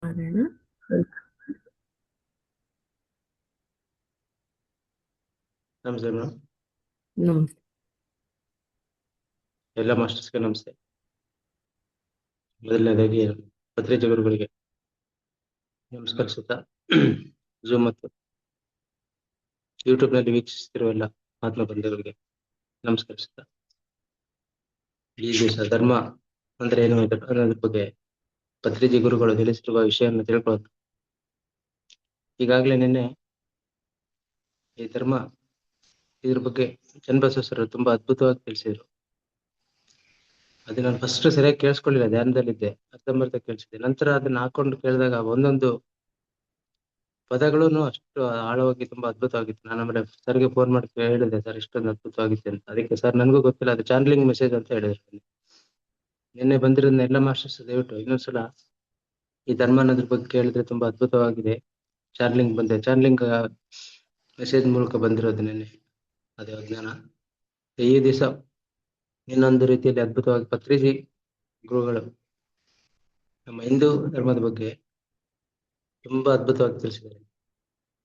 ಮಾಡೋಣ. ನಮಸ್ತೆ ಮೇಡಮ್. ನಮಸ್ತೆ. ಎಲ್ಲ ಮಾಸ್ಟರ್ಸ್ಗೆ ನಮಸ್ತೆ. ಮೊದಲನೇದಾಗಿ ಪತ್ರಿಕೆ ಗುರುಗಳಿಗೆ ನಮಸ್ಕರಿಸುತ್ತಾ ಜೂಮ್ ಮತ್ತು ಯೂಟ್ಯೂಬ್ನಲ್ಲಿ ವೀಕ್ಷಿಸುತ್ತಿರುವ ಎಲ್ಲ ಆತ್ಮ ಬಂಧುಗಳಿಗೆ ನಮಸ್ಕರಿಸುತ್ತಾ ಈ ದಿವಸ ಧರ್ಮ ಅಂದ್ರೆ ಏನು ಅನ್ನೋದ್ರ ಬಗ್ಗೆ ಪತ್ರಿಕೆ ಗುರುಗಳು ತಿಳಿಸಿರುವ ವಿಷಯವನ್ನು ತಿಳ್ಕೊಳ್ಳೋದು. ಈಗಾಗಲೇ ನಿನ್ನೆ ಈ ಧರ್ಮ ಇದ್ರ ಬಗ್ಗೆ ಚನ್ನಬಸವೇಶ್ವರರು ತುಂಬಾ ಅದ್ಭುತವಾಗಿ ತಿಳಿಸಿದ್ರು. ಅದು ನಾನು ಫಸ್ಟ್ ಸರಿಯಾಗಿ ಕೇಳಿಸ್ಕೊಳ್ಳಿಲ್ಲ, ಧ್ಯಾನದಲ್ಲಿದ್ದೆ, ಅರ್ಧಂಬರ್ಧ ಕೇಳಿಸಿದೆ. ನಂತರ ಅದನ್ನ ಹಾಕೊಂಡು ಕೇಳಿದಾಗ ಒಂದೊಂದು ಪದಗಳು ಅಷ್ಟು ಆಳವಾಗಿ ತುಂಬಾ ಅದ್ಭುತವಾಗಿತ್ತು. ನಾನು ಆಮೇಲೆ ಸರ್ಗೆ ಫೋನ್ ಮಾಡಿ ಹೇಳಿದೆ, ಸರ್ ಇಷ್ಟೊಂದು ಅದ್ಭುತವಾಗಿತ್ತು ಅಂತ. ಅದಕ್ಕೆ ಸರ್ ನನಗೂ ಗೊತ್ತಿಲ್ಲ, ಅದು ಚಾನಲಿಂಗ್ ಮೆಸೇಜ್ ಅಂತ ಹೇಳಿದ್ರು. ನಿನ್ನೆ ಬಂದಿರೋದನ್ನ ಎಲ್ಲ ಮಾಸ್ಟರ್ಸ್ ದಯವಿಟ್ಟು ಇನ್ನೊಂದ್ಸಲ ಈ ಧರ್ಮ ಅನ್ನೋದ್ರ ಬಗ್ಗೆ ಕೇಳಿದ್ರೆ ತುಂಬಾ ಅದ್ಭುತವಾಗಿದೆ. ಚಾನಲಿಂಗ್ ಮೆಸೇಜ್ ಮೂಲಕ ಬಂದಿರೋದು ನಿನ್ನೆ ಅದೇ ಅಜ್ಞಾನ. ಈ ದಿವಸ ಇನ್ನೊಂದು ರೀತಿಯಲ್ಲಿ ಅದ್ಭುತವಾಗಿ ಪತ್ರಿಜಿ ಗುರುಗಳು ನಮ್ಮ ಹಿಂದೂ ಧರ್ಮದ ಬಗ್ಗೆ ತುಂಬಾ ಅದ್ಭುತವಾಗಿ ತಿಳಿಸಿದ್ದಾರೆ.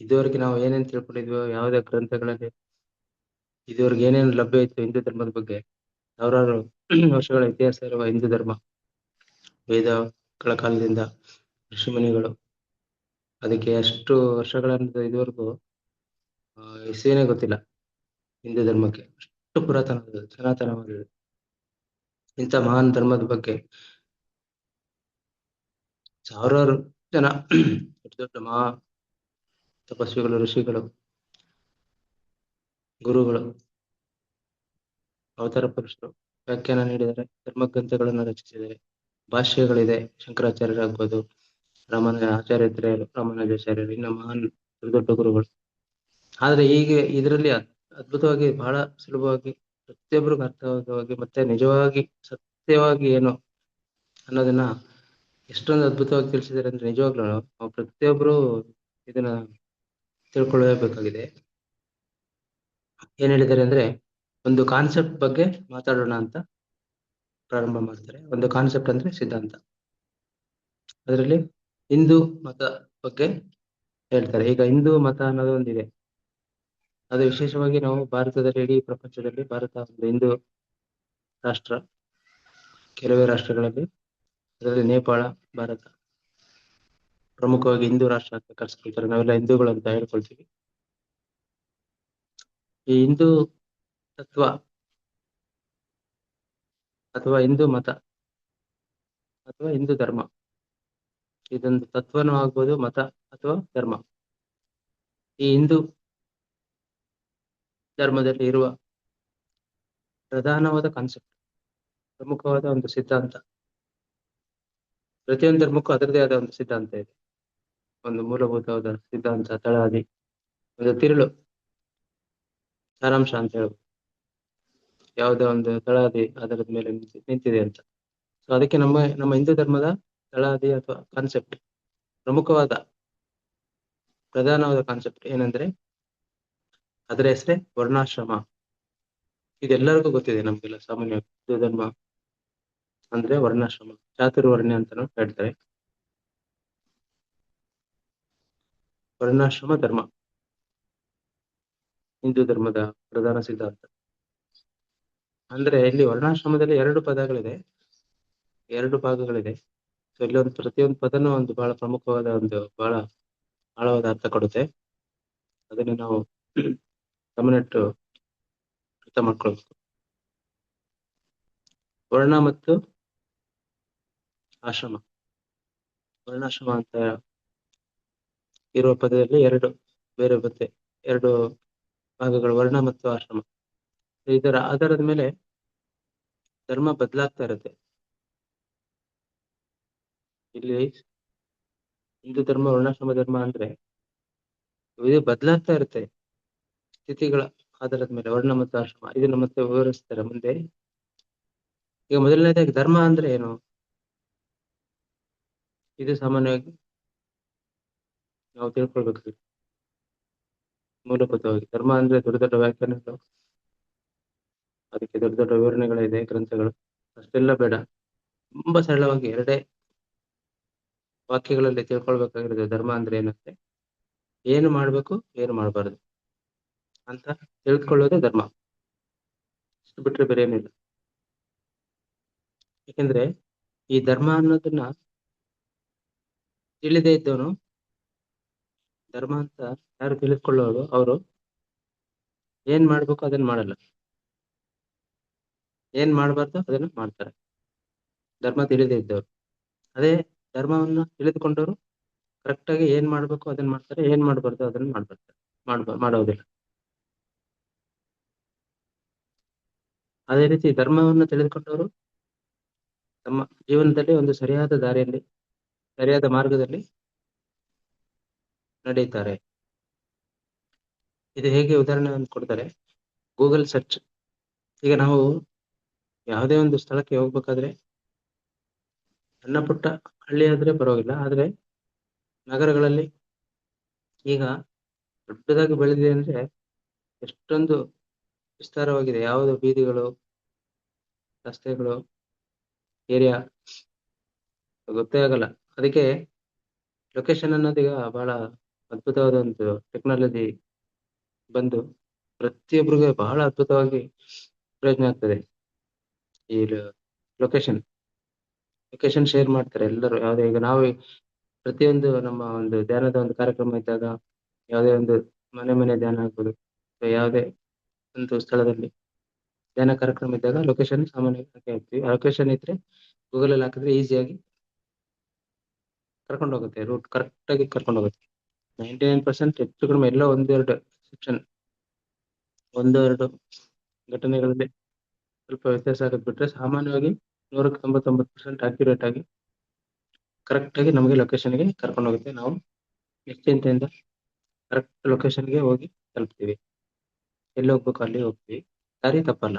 ಇದುವರೆಗೆ ನಾವು ಏನೇನು ತಿಳ್ಕೊಂಡಿದ್ವೋ, ಯಾವುದೇ ಗ್ರಂಥಗಳಲ್ಲಿ ಇದುವರೆಗೆ ಏನೇನು ಲಭ್ಯ ಇತ್ತು ಹಿಂದೂ ಧರ್ಮದ ಬಗ್ಗೆ, ಸಾವಿರಾರು ವರ್ಷಗಳ ಇತಿಹಾಸ ಇರುವ ಹಿಂದೂ ಧರ್ಮ, ವೇದಗಳ ಕಾಲದಿಂದ ಋಷಿಮುನಿಗಳು, ಅದಕ್ಕೆ ಎಷ್ಟು ವರ್ಷಗಳಿಂದ ಇದುವರೆಗೂ ಇಸ್ವಿನೇ ಗೊತ್ತಿಲ್ಲ ಹಿಂದೂ ಧರ್ಮಕ್ಕೆ, ಅಷ್ಟು ಪುರಾತನ ಸನಾತನವಾಗಿದೆ. ಇಂಥ ಮಹಾನ್ ಧರ್ಮದ ಬಗ್ಗೆ ಸಾವಿರಾರು ಜನ ದೊಡ್ಡ ದೊಡ್ಡ ಮಹಾ ತಪಸ್ವಿಗಳು, ಋಷಿಗಳು, ಗುರುಗಳು, ಅವತಾರ ಪುರುಷರು ವ್ಯಾಖ್ಯಾನ ನೀಡಿದರೆ, ಧರ್ಮ ಗ್ರಂಥಗಳನ್ನು ರಚಿಸಿದರೆ, ಭಾಷ್ಯಗಳಿದೆ. ಶಂಕರಾಚಾರ್ಯರಾಗ್ಬೋದು, ಆಚಾರ್ಯರು, ರಾಮಾನುಜಾಚಾರ್ಯರು, ಇನ್ನು ಮಹಾನ್ ದೊಡ್ಡ ಗುರುಗಳು. ಆದ್ರೆ ಈಗ ಇದರಲ್ಲಿ ಅದ್ಭುತವಾಗಿ, ಬಹಳ ಸುಲಭವಾಗಿ, ಪ್ರತಿಯೊಬ್ಬರಿಗೂ ಅರ್ಥವಾಗುವಾಗಿ, ಮತ್ತೆ ನಿಜವಾಗಿ ಸತ್ಯವಾಗಿ ಏನು ಅನ್ನೋದನ್ನ ಎಷ್ಟೊಂದು ಅದ್ಭುತವಾಗಿ ತಿಳಿಸಿದ್ದಾರೆ ಅಂದ್ರೆ, ನಿಜವಾಗ್ಲೂ ನಾವು ಪ್ರತಿಯೊಬ್ರು ಇದನ್ನ ತಿಳ್ಕೊಳ್ಳಬೇಕಾಗಿದೆ. ಏನ್ ಹೇಳಿದ್ದಾರೆ ಅಂದ್ರೆ, ಒಂದು ಕಾನ್ಸೆಪ್ಟ್ ಬಗ್ಗೆ ಮಾತಾಡೋಣ ಅಂತ ಪ್ರಾರಂಭ ಮಾಡ್ತಾರೆ. ಒಂದು ಕಾನ್ಸೆಪ್ಟ್ ಅಂದ್ರೆ ಸಿದ್ಧಾಂತ. ಅದರಲ್ಲಿ ಹಿಂದೂ ಮತ ಬಗ್ಗೆ ಹೇಳ್ತಾರೆ. ಈಗ ಹಿಂದೂ ಮತ ಅನ್ನೋದು ಒಂದಿದೆ, ಅದು ವಿಶೇಷವಾಗಿ ನಾವು ಭಾರತದಲ್ಲಿ, ಇಡೀ ಪ್ರಪಂಚದಲ್ಲಿ ಭಾರತ ಒಂದು ಹಿಂದೂ ರಾಷ್ಟ್ರ. ಕೆಲವೇ ರಾಷ್ಟ್ರಗಳಲ್ಲಿ, ಅದರಲ್ಲಿ ನೇಪಾಳ, ಭಾರತ ಪ್ರಮುಖವಾಗಿ ಹಿಂದೂ ರಾಷ್ಟ್ರ ಅಂತ ಕರೆಸ್ಕೊಳ್ತಾರೆ. ನಾವೆಲ್ಲ ಹಿಂದೂಗಳು ಅಂತ ಹೇಳ್ಕೊಳ್ತೀವಿ. ಈ ಹಿಂದೂ ತತ್ವ ಅಥವಾ ಹಿಂದೂ ಮತ ಅಥವಾ ಹಿಂದೂ ಧರ್ಮ, ಇದೊಂದು ತತ್ವನೂ ಆಗ್ಬೋದು, ಮತ ಅಥವಾ ಧರ್ಮ. ಈ ಹಿಂದೂ ಧರ್ಮದಲ್ಲಿ ಇರುವ ಪ್ರಧಾನವಾದ ಕಾನ್ಸೆಪ್ಟ್, ಪ್ರಮುಖವಾದ ಒಂದು ಸಿದ್ಧಾಂತ. ಪ್ರತಿಯೊಂದು ಧರ್ಮಕ್ಕೂ ಅದರದೇ ಆದ ಒಂದು ಸಿದ್ಧಾಂತ ಇದೆ, ಒಂದು ಮೂಲಭೂತವಾದ ಸಿದ್ಧಾಂತ, ತಳಹದಿ, ಒಂದು ತಿರುಳು, ಸಾರಾಂಶ ಅಂತ ಹೇಳ್ಬೋದು. ಯಾವುದೋ ಒಂದು ತಳಹದಿ ಆಧಾರದ ಮೇಲೆ ನಿಂತಿದೆ ಅಂತ. ಸೊ ಅದಕ್ಕೆ ನಮ್ಮ ಹಿಂದೂ ಧರ್ಮದ ತಳಹದಿ ಅಥವಾ ಕಾನ್ಸೆಪ್ಟ್, ಪ್ರಮುಖವಾದ ಪ್ರಧಾನವಾದ ಕಾನ್ಸೆಪ್ಟ್ ಏನಂದ್ರೆ, ಅದರ ಹೆಸರೇ ವರ್ಣಾಶ್ರಮ. ಇದೆಲ್ಲರಿಗೂ ಗೊತ್ತಿದೆ, ನಮ್ಗೆಲ್ಲ ಸಾಮಾನ್ಯ. ಹಿಂದೂ ಧರ್ಮ ಅಂದ್ರೆ ವರ್ಣಾಶ್ರಮ, ಚಾತುರ್ವರ್ಣ್ಯ ಅಂತಾನು ಹೇಳ್ತಾರೆ. ವರ್ಣಾಶ್ರಮ ಧರ್ಮ ಹಿಂದೂ ಧರ್ಮದ ಪ್ರಧಾನ ಸಿದ್ಧಾಂತ. ಅಂದ್ರೆ ಇಲ್ಲಿ ವರ್ಣಾಶ್ರಮದಲ್ಲಿ ಎರಡು ಪದಗಳಿದೆ, ಎರಡು ಭಾಗಗಳಿದೆ. ಸೊ ಇಲ್ಲಿ ಪ್ರತಿಯೊಂದು ಪದನೂ ಒಂದು ಬಹಳ ಪ್ರಮುಖವಾದ, ಒಂದು ಬಹಳ ಆಳವಾದ ಅರ್ಥ ಕೊಡುತ್ತೆ. ಅದನ್ನು ನಾವು ಗಮನಿಟ್ಟು ಅರ್ಥ ಮಾಡ್ಕೊಳ್ಬೇಕು. ವರ್ಣ ಮತ್ತು ಆಶ್ರಮ, ವರ್ಣಾಶ್ರಮ ಅಂತ ಇರುವ ಪದದಲ್ಲಿ ಎರಡು ಬೇರೆ ಬತ್ತೆ, ಎರಡು ಭಾಗಗಳು, ವರ್ಣ ಮತ್ತು ಆಶ್ರಮ. ಇದರ ಆಧಾರದ ಮೇಲೆ ಧರ್ಮ ಬದಲಾಗ್ತಾ ಇರುತ್ತೆ. ಇಲ್ಲಿ ಹಿಂದೂ ಧರ್ಮ, ವರ್ಣಾಶ್ರಮ ಧರ್ಮ ಅಂದ್ರೆ ಇದು ಬದಲಾಗ್ತಾ ಇರುತ್ತೆ ಸ್ಥಿತಿಗಳ ಆಧಾರದ ಮೇಲೆ, ವರ್ಣ ಮತ್ತು ಆಶ್ರಮ. ಇದನ್ನು ಮತ್ತೆ ವಿವರಿಸ್ತಾರೆ ಮುಂದೆ. ಈಗ ಮೊದಲನೇದಾಗಿ ಧರ್ಮ ಅಂದ್ರೆ ಏನು, ಇದು ಸಾಮಾನ್ಯವಾಗಿ ನಾವು ತಿಳ್ಕೊಳ್ಬೇಕು. ಮೂಲಭೂತವಾಗಿ ಧರ್ಮ ಅಂದ್ರೆ ದೊಡ್ಡ ದೊಡ್ಡ ವ್ಯಾಖ್ಯಾನಗಳು, ಅದಕ್ಕೆ ದೊಡ್ಡ ದೊಡ್ಡ ವಿವರಣೆಗಳಿದೆ, ಗ್ರಂಥಗಳು. ಅಷ್ಟೆಲ್ಲ ಬೇಡ, ತುಂಬಾ ಸರಳವಾಗಿ ಎರಡೇ ವಾಕ್ಯಗಳಲ್ಲಿ ತಿಳ್ಕೊಳ್ಬೇಕಾಗಿರೋದು ಧರ್ಮ ಅಂದ್ರೆ ಏನಂತೆ, ಏನು ಮಾಡ್ಬೇಕು ಏನು ಮಾಡಬಾರ್ದು ಅಂತ ತಿಳ್ಕೊಳ್ಳೋದೇ ಧರ್ಮ. ಅಷ್ಟು ಬಿಟ್ರೆ ಬೇರೆ ಏನಿಲ್ಲ. ಯಾಕೆಂದ್ರೆ ಈ ಧರ್ಮ ಅನ್ನೋದನ್ನ ತಿಳಿದೇ ಇದ್ದವನು, ಧರ್ಮ ಅಂತ ಯಾರು ತಿಳಿದುಕೊಳ್ಳೋರು ಅವರು ಏನ್ ಮಾಡ್ಬೇಕು ಅದನ್ನ ಮಾಡಲ್ಲ, ಏನ್ ಮಾಡಬಾರ್ದು ಅದನ್ನ ಮಾಡ್ತಾರೆ, ಧರ್ಮ ತಿಳಿದೇ ಇದ್ದವ್ರು. ಅದೇ ಧರ್ಮವನ್ನ ತಿಳಿದುಕೊಂಡವರು ಕರೆಕ್ಟ್ ಆಗಿ ಏನ್ ಮಾಡ್ಬೇಕು ಅದನ್ನ ಮಾಡ್ತಾರೆ, ಏನ್ ಮಾಡಬಾರ್ದು ಅದನ್ನ ಮಾಡೋದಿಲ್ಲ. ಅದೇ ರೀತಿ ಧರ್ಮವನ್ನ ತಿಳಿದುಕೊಂಡವರು ತಮ್ಮ ಜೀವನದಲ್ಲಿ ಒಂದು ಸರಿಯಾದ ದಾರಿಯಲ್ಲಿ, ಸರಿಯಾದ ಮಾರ್ಗದಲ್ಲಿ ನಡೆಯುತ್ತಾರೆ. ಇದು ಹೇಗೆ ಉದಾಹರಣೆಯನ್ನು ಕೊಡ್ತಾರೆ, ಗೂಗಲ್ ಸರ್ಚ್. ಈಗ ನಾವು ಯಾವುದೇ ಒಂದು ಸ್ಥಳಕ್ಕೆ ಹೋಗ್ಬೇಕಾದ್ರೆ ಸಣ್ಣ ಪುಟ್ಟ ಹಳ್ಳಿ ಆದ್ರೆ ಪರವಾಗಿಲ್ಲ, ಆದ್ರೆ ನಗರಗಳಲ್ಲಿ ಈಗ ದೊಡ್ಡದಾಗಿ ಬೆಳೆದಿದೆ ಅಂದ್ರೆ ಎಷ್ಟೊಂದು ವಿಸ್ತಾರವಾಗಿದೆ, ಯಾವುದು ಬೀದಿಗಳು, ರಸ್ತೆಗಳು, ಏರಿಯಾ ಗೊತ್ತೇ ಆಗಲ್ಲ. ಅದಕ್ಕೆ ಲೊಕೇಶನ್ ಅನ್ನೋದು ಈಗ ಬಹಳ ಅದ್ಭುತವಾದ ಒಂದು ಟೆಕ್ನಾಲಜಿ ಬಂದು ಪ್ರತಿಯೊಬ್ಬರಿಗೂ ಬಹಳ ಅದ್ಭುತವಾಗಿ ಪ್ರಯೋಜನ ಆಗ್ತದೆ. ಈ ಲೊಕೇಶನ್ ಶೇರ್ ಮಾಡ್ತಾರೆ ಎಲ್ಲರೂ. ಯಾವುದೇ ಈಗ ನಾವು ಪ್ರತಿಯೊಂದು ನಮ್ಮ ಒಂದು ಧ್ಯಾನದ ಒಂದು ಕಾರ್ಯಕ್ರಮ ಇದ್ದಾಗ, ಯಾವುದೇ ಒಂದು ಮನೆ ಧ್ಯಾನ ಆಗ್ಬೋದು, ಯಾವುದೇ ಒಂದು ಸ್ಥಳದಲ್ಲಿ ಧ್ಯಾನ ಕಾರ್ಯಕ್ರಮ ಇದ್ದಾಗ ಲೊಕೇಶನ್ ಸಾಮಾನ್ಯವಾಗಿ ಹಾಕಿ ಹಾಕ್ತಿವಿ. ಆ ಲೊಕೇಶನ್ ಇದ್ರೆ ಗೂಗಲ್ ಅಲ್ಲಿ ಹಾಕಿದ್ರೆ ಈಸಿಯಾಗಿ ಕರ್ಕೊಂಡು ಹೋಗುತ್ತೆ, ರೂಟ್ ಕರೆಕ್ಟ್ ಆಗಿ ಕರ್ಕೊಂಡು ಹೋಗುತ್ತೆ. 99% ಹೆಚ್ಚು ಕಡಿಮೆ ಎಲ್ಲ ಒಂದೆರಡು ಸೆಕ್ಷನ್, ಒಂದೆರಡು ಘಟನೆಗಳಲ್ಲಿ ಸ್ವಲ್ಪ ವ್ಯತ್ಯಾಸ ಆಗೋದು ಬಿಟ್ರೆ ಸಾಮಾನ್ಯವಾಗಿ 199% ಅಕ್ಯುರೇಟ್ ಆಗಿ ಕರೆಕ್ಟ್ ಆಗಿ ನಮಗೆ ಲೊಕೇಶನ್ಗೆ ಕರ್ಕೊಂಡು ಹೋಗುತ್ತೆ. ನಾವು ನಿಶ್ಚಿಂತೆಯಿಂದ ಕರೆಕ್ಟ್ ಲೊಕೇಶನ್ಗೆ ಹೋಗಿ ತಲುಪ್ತೀವಿ, ಎಲ್ಲಿ ಹೋಗ್ಬೇಕು ಅಲ್ಲಿ ಹೋಗ್ತೀವಿ, ದಾರಿ ತಪ್ಪಲ್ಲ.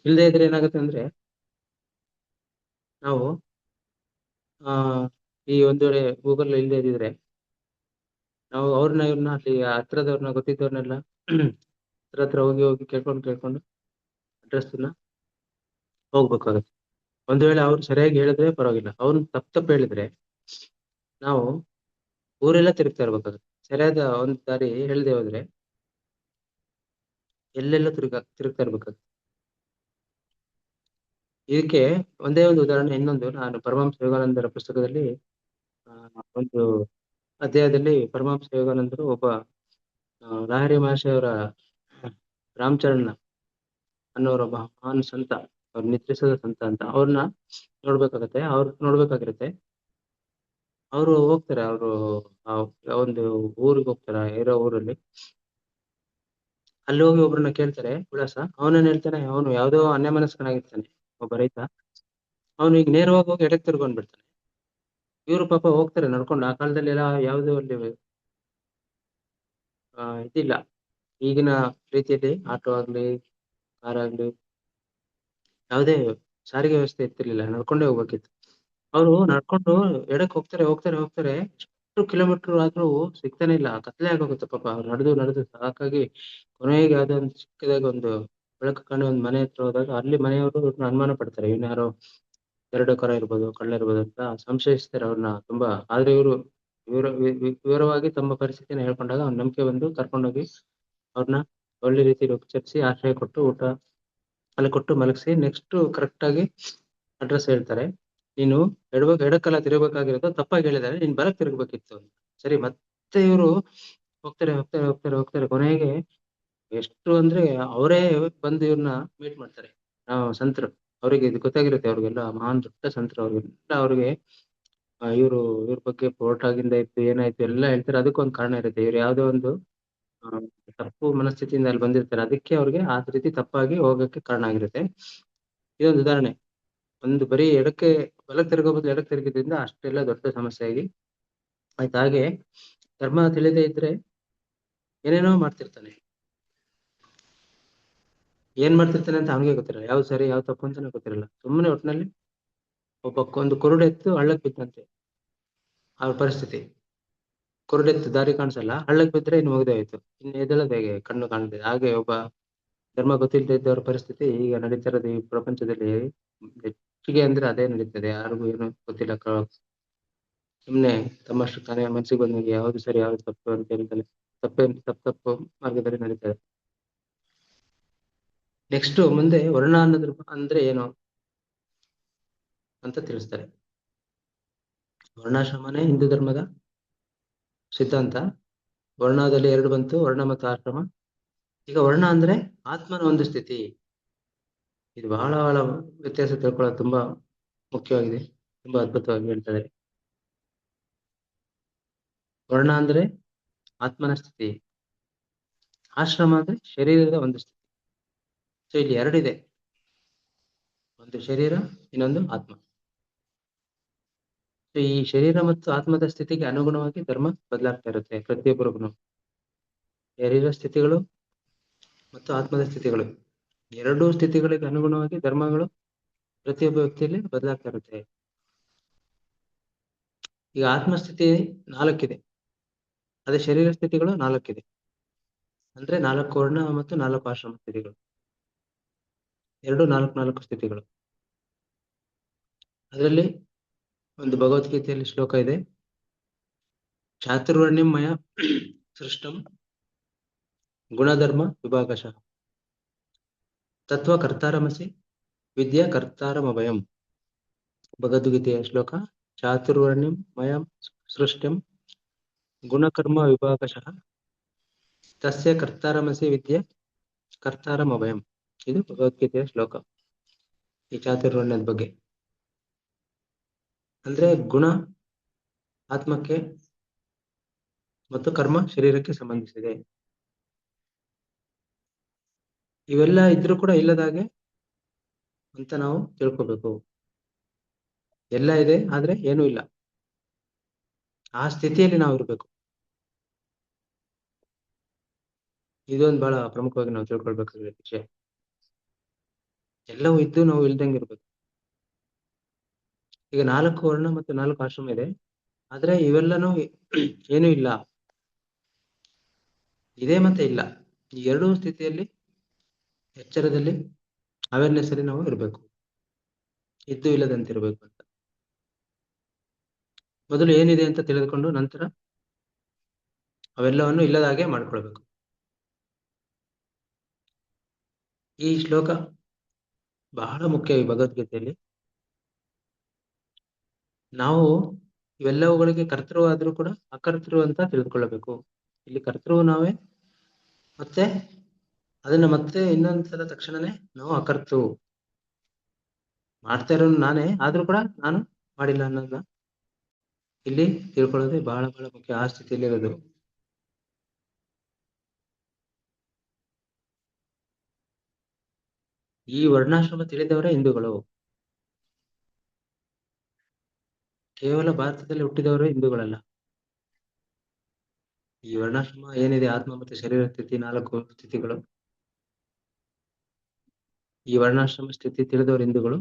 ಇಲ್ಲದೆ ಇದ್ರೆ ಏನಾಗುತ್ತೆ ಅಂದ್ರೆ ನಾವು ಈ ಒಂದು ವೇಳೆ ಗೂಗಲ್ ಇಲ್ಲದೆ ಇದ್ರೆ ನಾವು ಇವ್ರನ್ನ ಅಲ್ಲಿ ಹತ್ರದವ್ರನ್ನ ಗೊತ್ತಿದ್ದವ್ರನ್ನೆಲ್ಲ ಹತ್ರ ಹೋಗಿ ಕೇಳ್ಕೊಂಡು ಅಡ್ರೆಸ್ ಹೋಗ್ಬೇಕಾಗತ್ತೆ. ಒಂದು ವೇಳೆ ಅವ್ರು ಸರಿಯಾಗಿ ಹೇಳಿದ್ರೆ ಪರವಾಗಿಲ್ಲ, ಅವ್ರು ತಪ್ಪು ಹೇಳಿದ್ರೆ ನಾವು ಊರೆಲ್ಲ ತಿರುಗ್ತಾ ಇರ್ಬೇಕಾಗುತ್ತೆ. ಸರಿಯಾದ ಒಂದು ದಾರಿ ಹೇಳದೆ ಹೋದ್ರೆ ಎಲ್ಲೆಲ್ಲ ತಿರುಗ್ತಾ ಇರ್ಬೇಕಾಗುತ್ತೆ. ಇದಕ್ಕೆ ಒಂದೇ ಒಂದು ಉದಾಹರಣೆ. ಇನ್ನೊಂದು, ನಾನು ಪರಮಹಂಸ ಯೋಗಾನಂದರ ಪುಸ್ತಕದಲ್ಲಿ ಒಂದು ಅಧ್ಯಾಯದಲ್ಲಿ ಪರಮಹಂಸ ಯೋಗಾನಂದರು ಒಬ್ಬ ಲಹರಿ ಮಹರ್ಷಿಯವರ ರಾಮಚರಣ ಅನ್ನೋರ ಒಬ್ಬ ಮಹಾನ್ ಸಂತ, ಅವ್ರು ನಿದ್ರಿಸದ ಸಂತ ಅಂತ, ಅವ್ರನ್ನ ನೋಡ್ಬೇಕಾಗಿರುತ್ತೆ. ಅವರು ಹೋಗ್ತಾರೆ, ಅವರು ಒಂದು ಊರಿಗೆ ಹೋಗ್ತಾರೆ, ಇರೋ ಊರಲ್ಲಿ. ಅಲ್ಲಿ ಹೋಗಿ ಒಬ್ರನ್ನ ಕೇಳ್ತಾರೆ ವಿಳಾಸ. ಅವನೇನ್ ಹೇಳ್ತಾನೆ, ಅವನು ಯಾವ್ದೋ ಅನ್ಯಮನಸ್ಕನಾಗಿರ್ತಾನೆ, ಒಬ್ಬ ರೈತ. ಅವನು ಈಗ ನೇರವಾಗಿ ಹೋಗಿ ಎಡಕ್ಕೆ ತಿರ್ಕೊಂಡ್ಬಿಡ್ತಾನೆ. ಇವ್ರು ಪಾಪ ಹೋಗ್ತಾರೆ ನಡ್ಕೊಂಡು. ಆ ಕಾಲದಲ್ಲಿ ಎಲ್ಲ ಯಾವ್ದು ಅಲ್ಲಿ ಇದಿಲ್ಲ, ಈಗಿನ ರೀತಿಯಲ್ಲಿ ಆಟೋ ಆಗ್ಲಿ ಕಾರ್ ಆಗ್ಲಿ ಯಾವುದೇ ಸಾರಿಗೆ ವ್ಯವಸ್ಥೆ ಇರ್ತಿರ್ಲಿಲ್ಲ, ನಡ್ಕೊಂಡೇ ಹೋಗ್ಬೇಕಿತ್ತು. ಅವರು ನಡ್ಕೊಂಡು ಎಡಕ್ಕೆ ಹೋಗ್ತಾರೆ. ಎಷ್ಟು ಕಿಲೋಮೀಟರ್ ಆದ್ರೂ ಸಿಗ್ತಾನೆ ಇಲ್ಲ, ಕತ್ಲೆ ಆಗೋಗುತ್ತೆ ಪಾಪ. ಅವ್ರು ನಡೆದು ಸಾಕಾಗಿ ಕೊನೆಗೆ ಯಾವ್ದೋ ಒಂದು ಚಿಕ್ಕದಾಗಿ ಒಂದು ಬೆಳಕು ಕಾಣೋ ಒಂದು ಮನೆ ಹತ್ರ ಹೋದಾಗ ಅಲ್ಲಿ ಮನೆಯವರು ಅನುಮಾನ ಪಡ್ತಾರೆ, ಇವ್ನ್ಯಾರೋ ಎರಡು ಕರ ಇರ್ಬೋದು, ಕಳ್ಳ ಇರ್ಬೋದು ಅಂತ ಸಂಶಯಿಸ್ತಾರೆ ಅವ್ರನ್ನ ತುಂಬಾ. ಆದ್ರೆ ಇವರು ವಿವರವಾಗಿ ತಮ್ಮ ಪರಿಸ್ಥಿತಿನ ಹೇಳ್ಕೊಂಡಾಗ ಅವ್ನ ನಂಬಿಕೆ ಬಂದು ಕರ್ಕೊಂಡೋಗಿ ಅವ್ರನ್ನ ಒಳ್ಳೆ ರೀತಿಯಲ್ಲಿ ಉಪಚರಿಸಿ ಆಶ್ರಯ ಕೊಟ್ಟು ಊಟ ಅಲ್ಲಿ ಕೊಟ್ಟು ಮಲಗಿಸಿ ನೆಕ್ಸ್ಟ್ ಕರೆಕ್ಟ್ ಆಗಿ ಅಡ್ರೆಸ್ ಹೇಳ್ತಾರೆ. ನೀನು ಎಡಕ್ಕಲ್ಲ ತಿರುಗಬೇಕಾಗಿರೋದು, ತಪ್ಪಾಗಿ ಹೇಳಿದ್ದಾರೆ, ನೀನ್ ಬಲಕ್ಕೆ ತಿರುಗಬೇಕಿತ್ತು ಅಂತ. ಸರಿ, ಮತ್ತೆ ಇವರು ಹೋಗ್ತಾರೆ. ಕೊನೆಗೆ ಎಷ್ಟು ಅಂದ್ರೆ ಅವರೇ ಬಂದು ಇವ್ರನ್ನ ಮೀಟ್ ಮಾಡ್ತಾರೆ, ಸಂತರು. ಅವರಿಗೆ ಇದು ಗೊತ್ತಾಗಿರುತ್ತೆ, ಅವ್ರಿಗೆಲ್ಲ ಮಹಾನ್ ದೊಡ್ಡ ಸಂತರು. ಅವ್ರಿಗೆ ಇವ್ರ ಬಗ್ಗೆ ಆಗಿಂದ ಇತ್ತು, ಏನಾಯ್ತು ಎಲ್ಲ ಹೇಳ್ತಾರೆ. ಅದಕ್ಕೊಂದು ಕಾರಣ ಇರುತ್ತೆ, ಇವ್ರು ಯಾವ್ದೋ ಒಂದು ತಪ್ಪು ಮನಸ್ಥಿತಿಯಿಂದ ಅಲ್ಲಿ ಬಂದಿರ್ತಾರೆ, ಅದಕ್ಕೆ ಅವ್ರಿಗೆ ಆ ರೀತಿ ತಪ್ಪಾಗಿ ಹೋಗಕ್ಕೆ ಕಾರಣ ಆಗಿರುತ್ತೆ. ಇದೊಂದು ಉದಾಹರಣೆ. ಒಂದು ಬರೀ ಬಲಕ್ಕೆ ತಿರುಗೋ ಬದಲು ಎಡಕ್ಕೆ ತಿರುಗಿದ್ರಿಂದ ಅಷ್ಟೆಲ್ಲ ದೊಡ್ಡ ಸಮಸ್ಯೆ ಆಗಿ ಆಯ್ತು. ಹಾಗೆ ಧರ್ಮ ತಿಳಿದೇ ಇದ್ರೆ ಏನೇನೋ ಮಾಡ್ತಿರ್ತಾನೆ, ಏನ್ ಮಾಡ್ತಿರ್ತಾನೆ ಅಂತ ಅವನಿಗೆ ಗೊತ್ತಿರಲ್ಲ, ಯಾವ್ದು ಸರಿ ಯಾವ್ದು ತಪ್ಪು ಅಂತಾನೆ ಗೊತ್ತಿರಲ್ಲ. ಸುಮ್ಮನೆ ಒಟ್ಟಿನಲ್ಲಿ ಒಂದು ಕುರುಡೆತ್ತು ಹಳ್ಳಕ್ಕೆ ಬಿದ್ದಂತೆ. ಅವ್ರ ಪರಿಸ್ಥಿತಿ ಕುರುಡೆತ್ತು ದಾರಿ ಕಾಣಿಸಲ್ಲ, ಹಳ್ಳಕ್ಕೆ ಬಿದ್ರೆ ಇನ್ನು ಮುಗಿದೋಯ್ತು, ಇನ್ನು ಎದ್ದೇಳೋದು ಹೇಗೆ, ಕಣ್ಣು ಕಾಣದೆ. ಹಾಗೆ ಒಬ್ಬ ಧರ್ಮ ಗೊತ್ತಿಲ್ಲದೆ ಇದ್ದವ್ರ ಪರಿಸ್ಥಿತಿ ಈಗ ನಡೀತಿರೋದು ಈ ಪ್ರಪಂಚದಲ್ಲಿ ಹೆಚ್ಚಿಗೆ ಅಂದ್ರೆ ಅದೇ ನಡೀತದೆ. ಯಾರಿಗೂ ಏನು ಗೊತ್ತಿಲ್ಲ, ಸುಮ್ಮನೆ ತಮ್ಮಷ್ಟು ತಾನೇ ಮನಸ್ಸಿಗೆ ಬಂದಂಗೆ ಯಾವ್ದು ಸರಿ ಯಾವ್ದು ತಪ್ಪು ಅಂತ ಹೇಳ್ತಾನೆ. ತಪ್ಪು ಮಾರ್ಗದಲ್ಲಿ ನಡೀತಾರೆ. ನೆಕ್ಸ್ಟ್ ಮುಂದೆ ವರ್ಣ ಅನ್ನೋದ್ರ ಅಂದ್ರೆ ಏನು ಅಂತ ತಿಳಿಸ್ತಾರೆ. ವರ್ಣಾಶ್ರಮನೇ ಹಿಂದೂ ಧರ್ಮದ ಸಿದ್ಧಾಂತ. ವರ್ಣದಲ್ಲಿ 2 ಬಂತು, ವರ್ಣ ಮತ್ತು ಆಶ್ರಮ. ಈಗ ವರ್ಣ ಅಂದ್ರೆ ಆತ್ಮನ ಒಂದು ಸ್ಥಿತಿ. ಇದು ಬಹಳ ವ್ಯತ್ಯಾಸ ತಿಳ್ಕೊಳ್ಳೋದು ತುಂಬಾ ಮುಖ್ಯವಾಗಿದೆ. ತುಂಬಾ ಅದ್ಭುತವಾಗಿ ಹೇಳ್ತಾರೆ. ವರ್ಣ ಅಂದ್ರೆ ಆತ್ಮನ ಸ್ಥಿತಿ, ಆಶ್ರಮ ಅಂದ್ರೆ ಶರೀರದ ಒಂದು ಸ್ಥಿತಿ. ಸೊ ಇಲ್ಲಿ 2 ಇದೆ, ಒಂದು ಶರೀರ, ಇನ್ನೊಂದು ಆತ್ಮ. ಸೊ ಈ ಶರೀರ ಮತ್ತು ಆತ್ಮದ ಸ್ಥಿತಿಗೆ ಅನುಗುಣವಾಗಿ ಧರ್ಮ ಬದಲಾಗ್ತಾ ಇರುತ್ತೆ ಪ್ರತಿಯೊಬ್ಬರಿಗೂ. ಶರೀರ ಸ್ಥಿತಿಗಳು ಮತ್ತು ಆತ್ಮದ ಸ್ಥಿತಿಗಳು, 2 ಸ್ಥಿತಿಗಳಿಗೆ ಅನುಗುಣವಾಗಿ ಧರ್ಮಗಳು ಪ್ರತಿಯೊಬ್ಬ ವ್ಯಕ್ತಿಯಲ್ಲಿ ಬದಲಾಗ್ತಾ ಇರುತ್ತೆ. ಈಗ ಆತ್ಮಸ್ಥಿತಿ 4 ಇದೆ, ಅದೇ ಶರೀರ ಸ್ಥಿತಿಗಳು 4 ಇದೆ. ಅಂದ್ರೆ 4 ವರ್ಣ ಮತ್ತು 4 ಆಶ್ರಮ ಸ್ಥಿತಿಗಳು, 4 ಸ್ಥಿತಿಗಳು. ಅದರಲ್ಲಿ ಒಂದು ಭಗವದ್ಗೀತೆಯಲ್ಲಿ ಶ್ಲೋಕ ಇದೆ, ಚಾತುರ್ವರ್ಣ್ಯಂ ಮಯ ಸೃಷ್ಟಂ ಗುಣಧರ್ಮ ವಿಭಾಗಶಃ ತತ್ವ ಕರ್ತಾರಮಸಿ ವಿದ್ಯಾ ಕರ್ತಾರಮಭಯಂ. ಭಗವದ್ಗೀತೆಯ ಶ್ಲೋಕ, ಚಾತುರ್ವರ್ಣ್ಯಂ ಮಯ ಸೃಷ್ಟಂ ಗುಣಕರ್ಮ ವಿಭಾಗಶಃ ತಸ್ಯ ಕರ್ತಾರಮಸಿ ವಿದ್ಯಾ ಕರ್ತಾರಮಭಯಂ. ಇದು ಭಗವದ್ಗೀತೆಯ ಶ್ಲೋಕ ಈ ಚಾತುರ್ವರ್ಣ್ಯದ ಬಗ್ಗೆ. ಅಂದ್ರೆ ಗುಣ ಆತ್ಮಕ್ಕೆ ಮತ್ತು ಕರ್ಮ ಶರೀರಕ್ಕೆ ಸಂಬಂಧಿಸಿದೆ. ಇವೆಲ್ಲ ಇದ್ರೂ ಕೂಡ ಇಲ್ಲದಾಗೆ ಅಂತ ನಾವು ತಿಳ್ಕೊಬೇಕು. ಎಲ್ಲ ಇದೆ ಆದ್ರೆ ಏನೂ ಇಲ್ಲ, ಆ ಸ್ಥಿತಿಯಲ್ಲಿ ನಾವು ಇರ್ಬೇಕು. ಇದೊಂದು ಬಹಳ ಪ್ರಮುಖವಾಗಿ ನಾವು ತಿಳ್ಕೊಳ್ಬೇಕಾಗಿರೋ ವಿಷಯ. ಎಲ್ಲವೂ ಇದ್ದು ನಾವು ಇಲ್ದಂಗೆ ಇರ್ಬೇಕು. ಈಗ 4 ವರ್ಣ ಮತ್ತು 4 ಆಶ್ರಮ ಇದೆ, ಆದ್ರೆ ಇವೆಲ್ಲನೂ ಏನೂ ಇಲ್ಲ, ಇದೆ ಮತ್ತೆ ಇಲ್ಲ, ಈ 2 ಸ್ಥಿತಿಯಲ್ಲಿ ಎಚ್ಚರದಲ್ಲಿ ಅವೇರ್ನೆಸ್ ಅಲ್ಲಿ ನಾವು ಇರ್ಬೇಕು, ಇದ್ದು ಇಲ್ಲದಂತೆ ಇರ್ಬೇಕು ಅಂತ. ಮೊದಲು ಏನಿದೆ ಅಂತ ತಿಳಿದುಕೊಂಡು ನಂತರ ಅವೆಲ್ಲವನ್ನು ಇಲ್ಲದಾಗೆ ಮಾಡ್ಕೊಳ್ಬೇಕು. ಈ ಶ್ಲೋಕ ಬಹಳ ಮುಖ್ಯ ಈ ಭಗವದ್ಗೀತೆಯಲ್ಲಿ. ನಾವು ಇವೆಲ್ಲವುಗಳಿಗೆ ಕರ್ತೃ ಆದ್ರೂ ಕೂಡ ಅಕರ್ತೃ ಅಂತ ತಿಳಿದುಕೊಳ್ಳಬೇಕು. ಇಲ್ಲಿ ಕರ್ತೃ ನಾವೇ, ಮತ್ತೆ ಅದನ್ನ ಮತ್ತೆ ಇನ್ನೊಂದ್ಸಲ ತಕ್ಷಣನೇ ನಾವು ಅಕರ್ತೃ ಮಾಡ್ತಾ ಇರೋನು ನಾನೇ, ಆದ್ರೂ ಕೂಡ ನಾನು ಮಾಡಿಲ್ಲ ಅನ್ನೋದನ್ನ ಇಲ್ಲಿ ತಿಳ್ಕೊಳ್ಳೋದೇ ಬಹಳ ಮುಖ್ಯ. ಆ ಸ್ಥಿತಿಯಲ್ಲಿ ಇರೋದು. ಈ ವರ್ಣಾಶ್ರಮ ತಿಳಿದವರೇ ಹಿಂದೂಗಳು. ಕೇವಲ ಭಾರತದಲ್ಲಿ ಹುಟ್ಟಿದವರೇ ಹಿಂದೂಗಳಲ್ಲ. ಈ ವರ್ಣಾಶ್ರಮ ಏನಿದೆ, ಆತ್ಮ ಮತ್ತು ಶರೀರ ಸ್ಥಿತಿ 4 ಸ್ಥಿತಿಗಳು, ಈ ವರ್ಣಾಶ್ರಮ ಸ್ಥಿತಿ ತಿಳಿದವರು ಹಿಂದೂಗಳು.